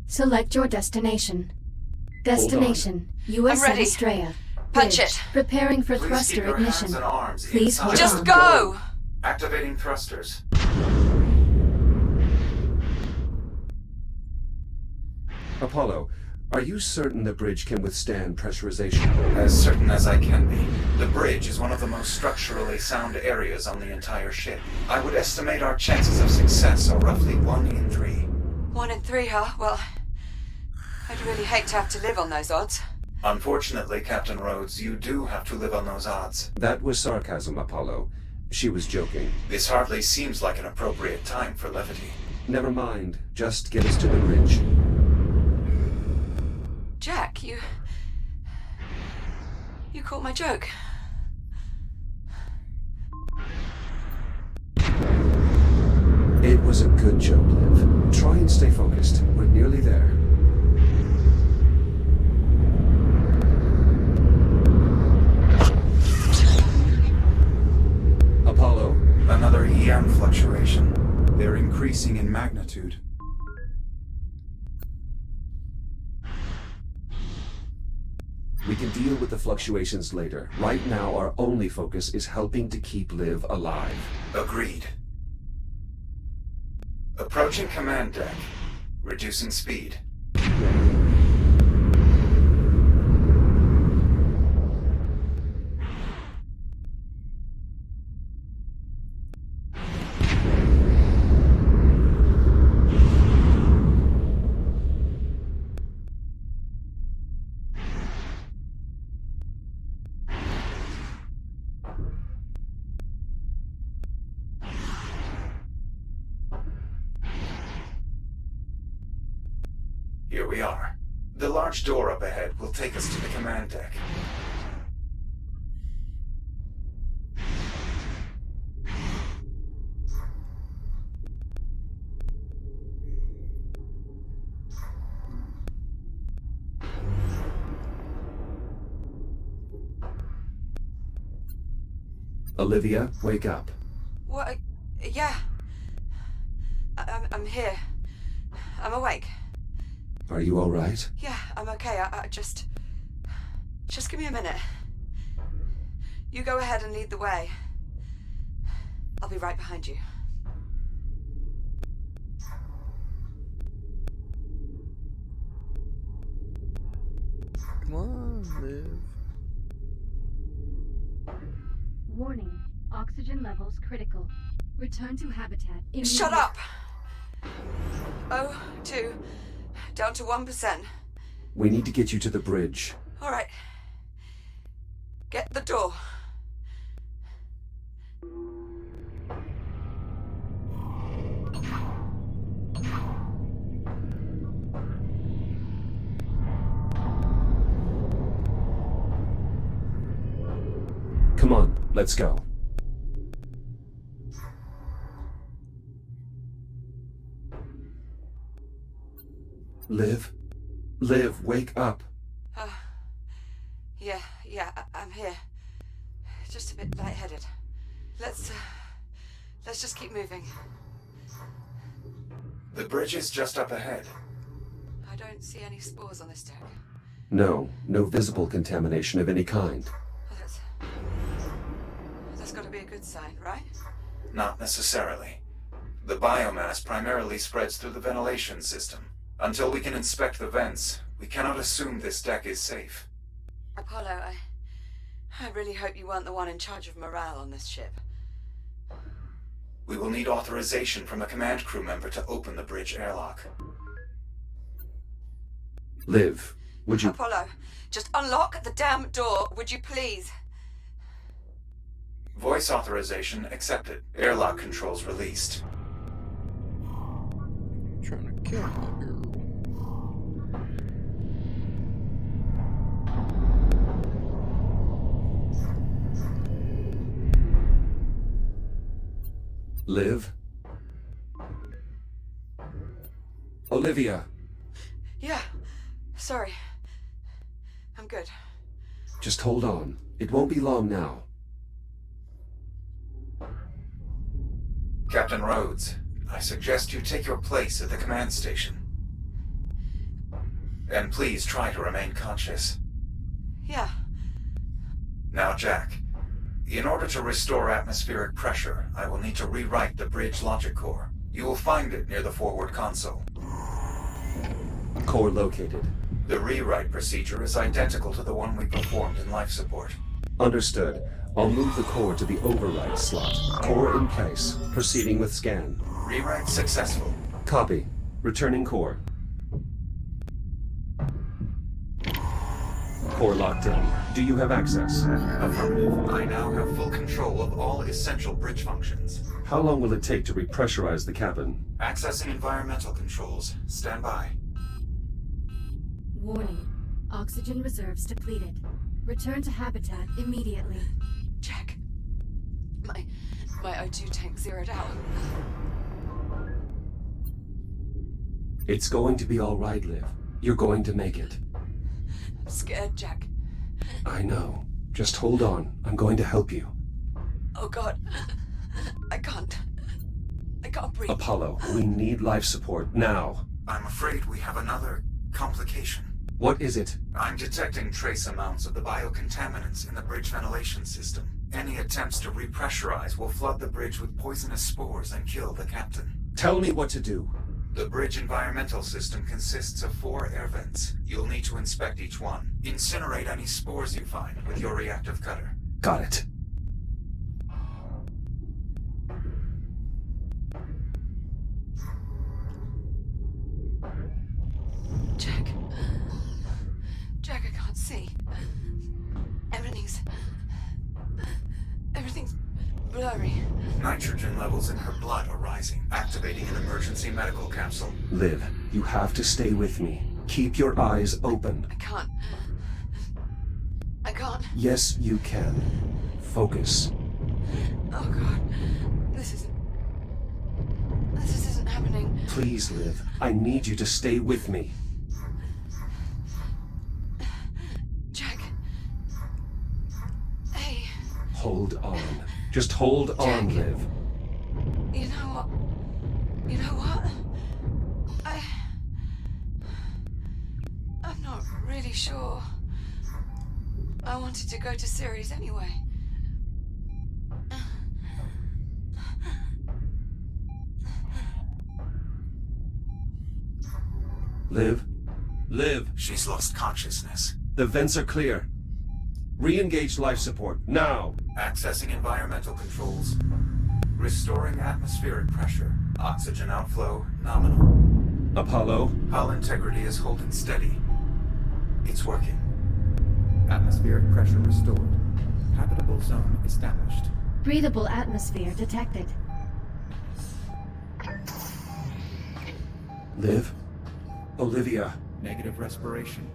D: Select your destination. Destination, USS
E: I'm ready.
D: Estrella.
E: Punch
D: Bridge.
E: it.
D: Preparing for
A: Please keep
D: thruster
A: your
D: ignition.
A: hands and arms
D: Please
A: inside.
D: hold
E: Just
D: on.
E: go!
A: Activating thrusters.
B: Apollo, are you certain the bridge can withstand pressurization?
A: As certain as I can be. The bridge is one of the most structurally sound areas on the entire ship. I would estimate our chances of success are roughly 1 in 3.
E: 1 in 3, huh? Well, I'd really hate to have to live on those odds.
A: Unfortunately, Captain Rhodes, you do have to live on those odds.
B: That was sarcasm, Apollo. She was joking.
A: This hardly seems like an appropriate time for levity.
B: Never mind. Just get us to the bridge.
E: Jack, you caught my joke.
B: It was a good joke, Liv. Try and stay focused. We're nearly there. Apollo?
A: Another EM fluctuation. They're increasing in magnitude.
B: We can deal with the fluctuations later. Right now, our only focus is helping to keep Liv alive.
A: Agreed. Approaching command deck. Reducing speed. Here we are. The large door up ahead will take us to the command deck.
B: Olivia, wake up.
E: What? Yeah. I'm here. I'm awake.
B: Are you all right?
E: Yeah, I'm okay. I just give me a minute. You go ahead and lead the way. I'll be right behind you.
C: Come on, Liv.
D: Warning. Oxygen levels critical. Return to habitat immediately.
E: Shut up! Oh, 2. Down to 1%.
B: We need to get you to the bridge.
E: All right. Get the door.
B: Come on, let's go. Liv? Liv, wake up.
E: Yeah, I'm here. Just a bit lightheaded. Let's just keep moving.
A: The bridge is just up ahead.
E: I don't see any spores on this deck.
B: No visible contamination of any kind.
E: Well, that's got to be a good sign, right?
A: Not necessarily. The biomass primarily spreads through the ventilation system. Until we can inspect the vents, we cannot assume this deck is safe.
E: Apollo, I really hope you weren't the one in charge of morale on this ship.
A: We will need authorization from a command crew member to open the bridge airlock.
B: Liv, would you...
E: Apollo, just unlock the damn door, would you please?
A: Voice authorization accepted. Airlock controls released.
C: Trying to kill my girl.
B: Liv? Olivia!
E: Yeah, sorry. I'm good.
B: Just hold on. It won't be long now.
A: Captain Rhodes, I suggest you take your place at the command station. And please try to remain conscious.
E: Yeah.
A: Now, Jack, in order to restore atmospheric pressure, I will need to rewrite the bridge logic core. You will find it near the forward console.
B: Core located.
A: The rewrite procedure is identical to the one we performed in life support.
B: Understood. I'll move the core to the override slot. Core in place. Proceeding with scan.
A: Rewrite successful.
B: Copy. Returning core. Core locked in. Do you have access?
A: Affirmative. I now have full control of all essential bridge functions.
B: How long will it take to repressurize the cabin?
A: Accessing environmental controls. Stand by.
D: Warning. Oxygen reserves depleted. Return to habitat immediately.
E: Jack. My O2 tank zeroed out.
B: It's going to be all right, Liv. You're going to make it.
E: I'm scared, Jack.
B: I know. Just hold on. I'm going to help you.
E: Oh God. I can't breathe.
B: Apollo, we need life support now.
A: I'm afraid we have another complication.
B: What is it?
A: I'm detecting trace amounts of the biocontaminants in the bridge ventilation system. Any attempts to repressurize will flood the bridge with poisonous spores and kill the captain.
B: Tell me what to do.
A: The bridge environmental system consists of 4 air vents. You'll need to inspect each one. Incinerate any spores you find with your reactive cutter.
B: Got it.
E: Jack, I can't see. Everything's blurry.
A: Nitrogen levels in her blood are rising, activating an emergency medical capsule.
B: Liv, you have to stay with me. Keep your eyes open.
E: I can't. I can't.
B: Yes, you can. Focus.
E: Oh god. This isn't happening.
B: Please, Liv. I need you to stay with me.
E: Jack. Hey.
B: Hold on. Just hold on,
E: Jack.
B: Liv.
E: You know what? You know what? I'm not really sure. I wanted to go to Ceres anyway.
B: Liv? Liv!
A: She's lost consciousness.
B: The vents are clear. Re-engage life support, now!
A: Accessing environmental controls. Restoring atmospheric pressure. Oxygen outflow nominal.
B: Apollo?
A: Hull integrity is holding steady. It's working. Atmospheric pressure restored. Habitable zone established.
D: Breathable atmosphere detected.
B: Liv? Olivia?
A: Negative respiration.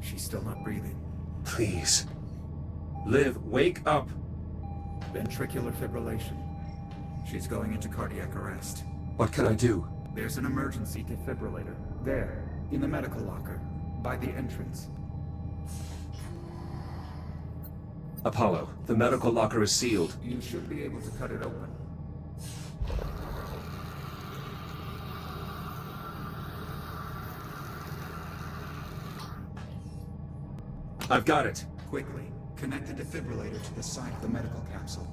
A: She's still not breathing.
B: Please. Liv, wake up!
A: Ventricular fibrillation. She's going into cardiac arrest.
B: What can I do?
A: There's an emergency defibrillator. There, in the medical locker, by the entrance.
B: Apollo, the medical locker is sealed.
A: You should be able to cut it open.
B: I've got it.
A: Quickly, connect the defibrillator to the side of the medical capsule.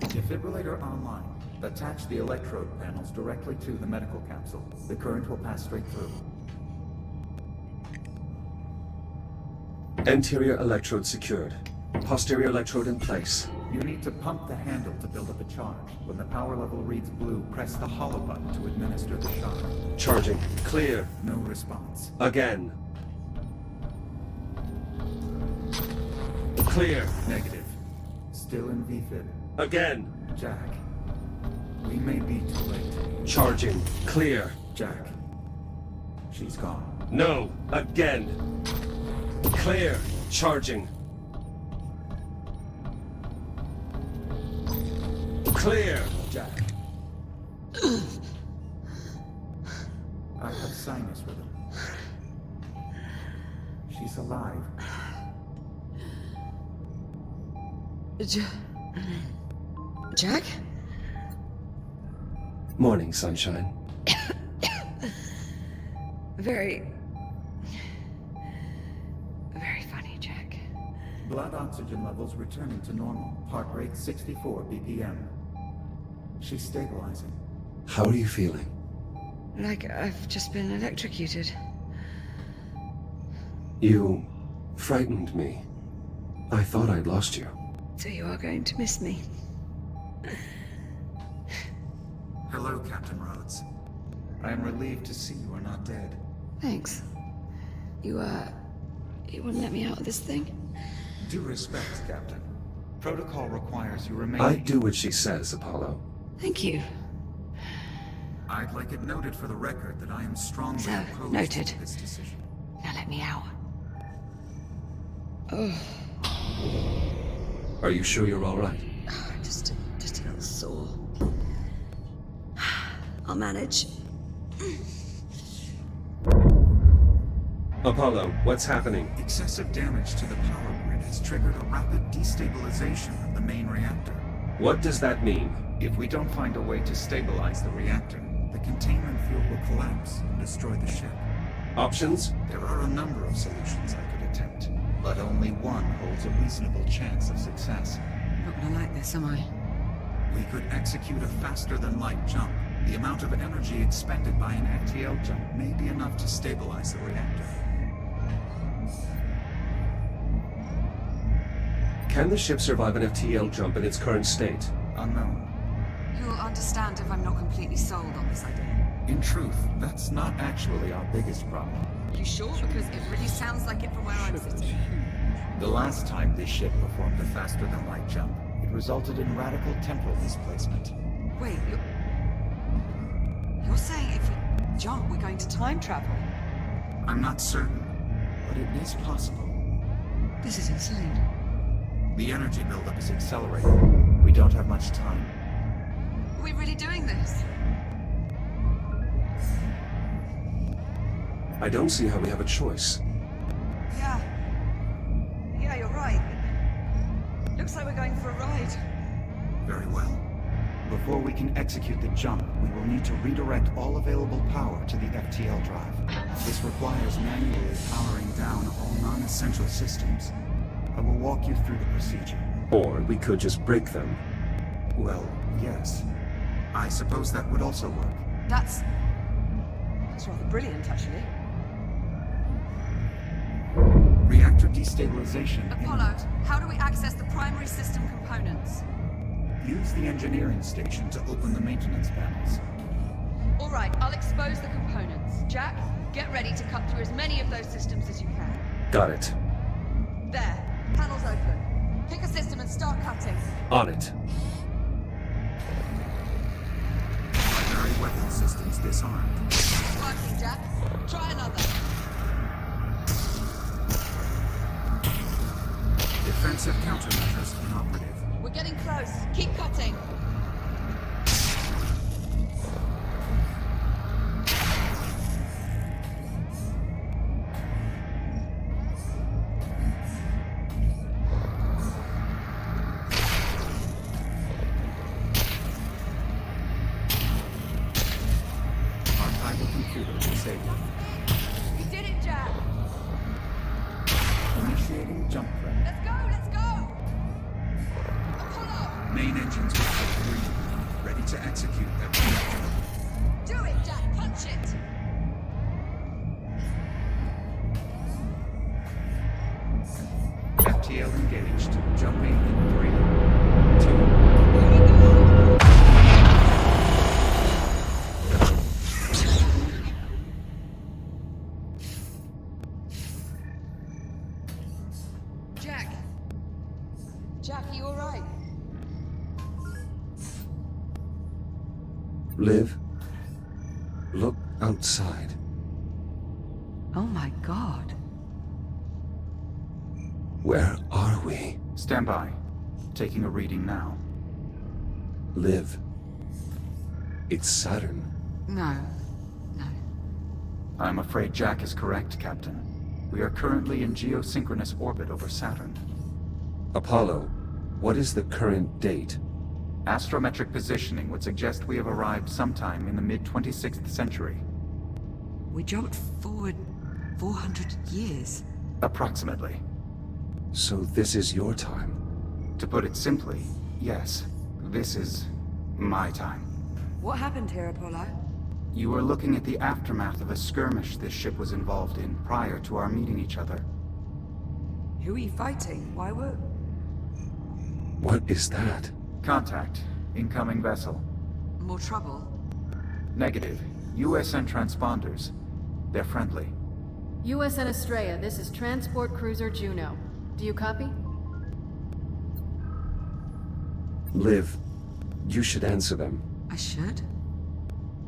A: Defibrillator online. Attach the electrode panels directly to the medical capsule. The current will pass straight through.
B: Anterior electrode secured. Posterior electrode in place.
A: You need to pump the handle to build up a charge. When the power level reads blue, press the hollow button to administer the shock.
B: Charging. Clear.
A: No response.
B: Again. Clear.
A: Negative. Still in VFib.
B: Again.
A: Jack. We may be too late.
B: Charging. Clear.
A: Jack. She's gone.
B: No. Again. Clear. Charging. Clear.
A: Jack. I have sinus rhythm. She's alive.
E: Jack?
B: Morning, sunshine.
E: Very funny, Jack.
A: Blood oxygen levels returning to normal. Heart rate 64 BPM. She's stabilizing.
B: How are you feeling?
E: Like I've just been electrocuted.
B: You frightened me. I thought I'd lost you.
E: So you are going to miss me.
A: Hello, Captain Rhodes. I am relieved to see you are not dead.
E: Thanks. You wouldn't let me out of this thing?
A: Due respect, Captain. Protocol requires you remain...
B: I do what she says, Apollo.
E: Thank you.
A: I'd like it noted for the record that I am strongly
E: So,
A: opposed
E: noted.
A: to this decision.
E: Now let me out.
B: Are you sure you're all right?
E: Just a little sore. I'll manage.
B: Apollo, what's happening?
A: Excessive damage to the power grid has triggered a rapid destabilization of the main reactor.
B: What does that mean?
A: If we don't find a way to stabilize the reactor, the containment field will collapse and destroy the ship.
B: Options?
A: There are a number of solutions I could attempt, but only one holds a reasonable chance of success.
E: I'm not gonna like this, am I?
A: We could execute a faster-than-light jump. The amount of energy expended by an FTL jump may be enough to stabilize the reactor.
B: Can the ship survive an FTL jump in its current state?
A: Unknown.
E: You'll understand if I'm not completely sold on this idea.
A: In truth, that's not actually our biggest problem.
E: You sure? Because it really sounds like it from where I'm sitting.
A: The last time this ship performed a faster-than-light jump, it resulted in radical temporal displacement.
F: Wait, you're saying if we jump, we're going to time travel?
A: I'm not certain, but it is possible.
F: This is insane.
A: The energy buildup is accelerating. We don't have much time.
F: Are we really doing this?
B: I don't see how we have a choice.
F: Yeah. Yeah, you're right. Looks like we're going for a ride.
A: Very well. Before we can execute the jump, we will need to redirect all available power to the FTL drive. This requires manually powering down all non-essential systems. I will walk you through the procedure.
B: Or we could just break them.
A: Well, yes. I suppose that would also work.
F: That's rather brilliant, actually.
A: Reactor destabilization.
F: Apollo, how do we access the primary system components?
A: Use the engineering station to open the maintenance panels.
F: All right, I'll expose the components. Jack, get ready to cut through as many of those systems as you can.
B: Got it.
F: There, panels open. Pick a system and start cutting.
B: On it.
A: Primary weapon systems disarmed.
F: Working, Jack. Try another.
A: Defensive countermeasures inoperative.
F: We're getting close. Keep cutting.
A: Archival computer disabled.
F: We did it, Jack.
A: Initiating jump prep.
F: Let's go, let's go. Apollo,
A: Main engines are set green, ready to execute their reactor.
F: do it, Jack. Punch it.
A: FTL engaged. Jumping in 3, 2.
F: Here we go. Jack. Jack, are you all right?
B: Liv, look outside.
F: Oh my God.
B: Where are we?
A: Stand by. Taking a reading now.
B: Liv. It's Saturn.
F: No.
A: I'm afraid Jack is correct, Captain. We are currently in geosynchronous orbit over Saturn.
B: Apollo, what is the current date?
A: Astrometric positioning would suggest we have arrived sometime in the mid-26th century.
F: We jumped forward 400 years.
A: Approximately.
B: So this is your time.
A: To put it simply, yes. This is my time.
F: What happened here, Apollo?
A: You are looking at the aftermath of a skirmish this ship was involved in prior to our meeting each other.
F: Who are you fighting? Why were...
B: What is that?
A: Contact. Incoming vessel.
F: More trouble?
D: Negative. USN transponders. They're friendly.
G: USN Estrella, this is Transport Cruiser Juno. Do you copy?
B: Liv, you should answer them.
F: I should?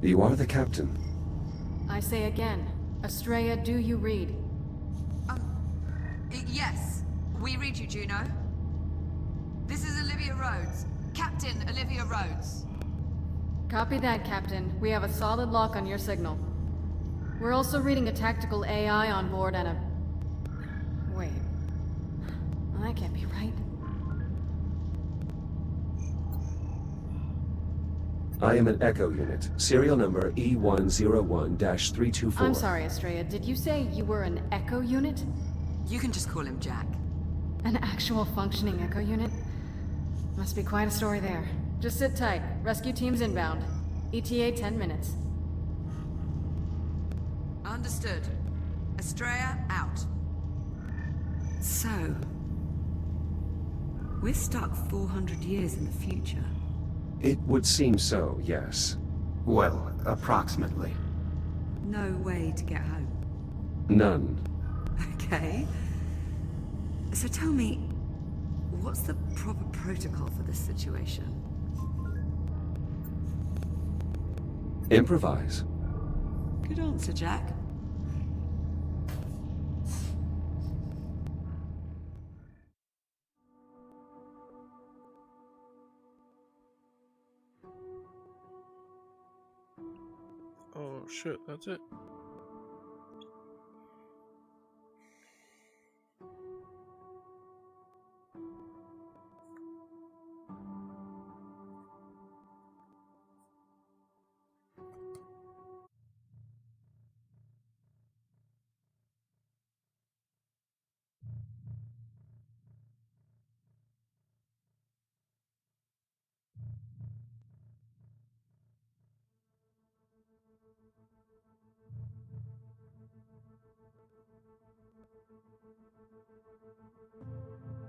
B: You are the captain.
G: I say again. Estrella, do you read?
F: Yes. We read you, Juno. This is Olivia Rhodes. Captain Olivia Rhodes.
G: Copy that, Captain. We have a solid lock on your signal. We're also reading a tactical AI on board and a... Wait. Well, that can't be right.
B: I am an Echo unit, serial number E101-324.
G: I'm sorry, Estrella. Did you say you were an Echo unit?
F: You can just call him Jack.
G: An actual functioning Echo unit? Must be quite a story there. Just sit tight. Rescue team's inbound. ETA 10 minutes.
F: Understood. Estrella out. So... we're stuck 400 years in the future.
B: It would seem so, yes.
A: Well, approximately.
F: No way to get home.
B: None.
F: Okay. So tell me, What's the proper protocol for this situation?
B: Improvise.
F: Good answer, Jack.
C: Oh shit, that's it.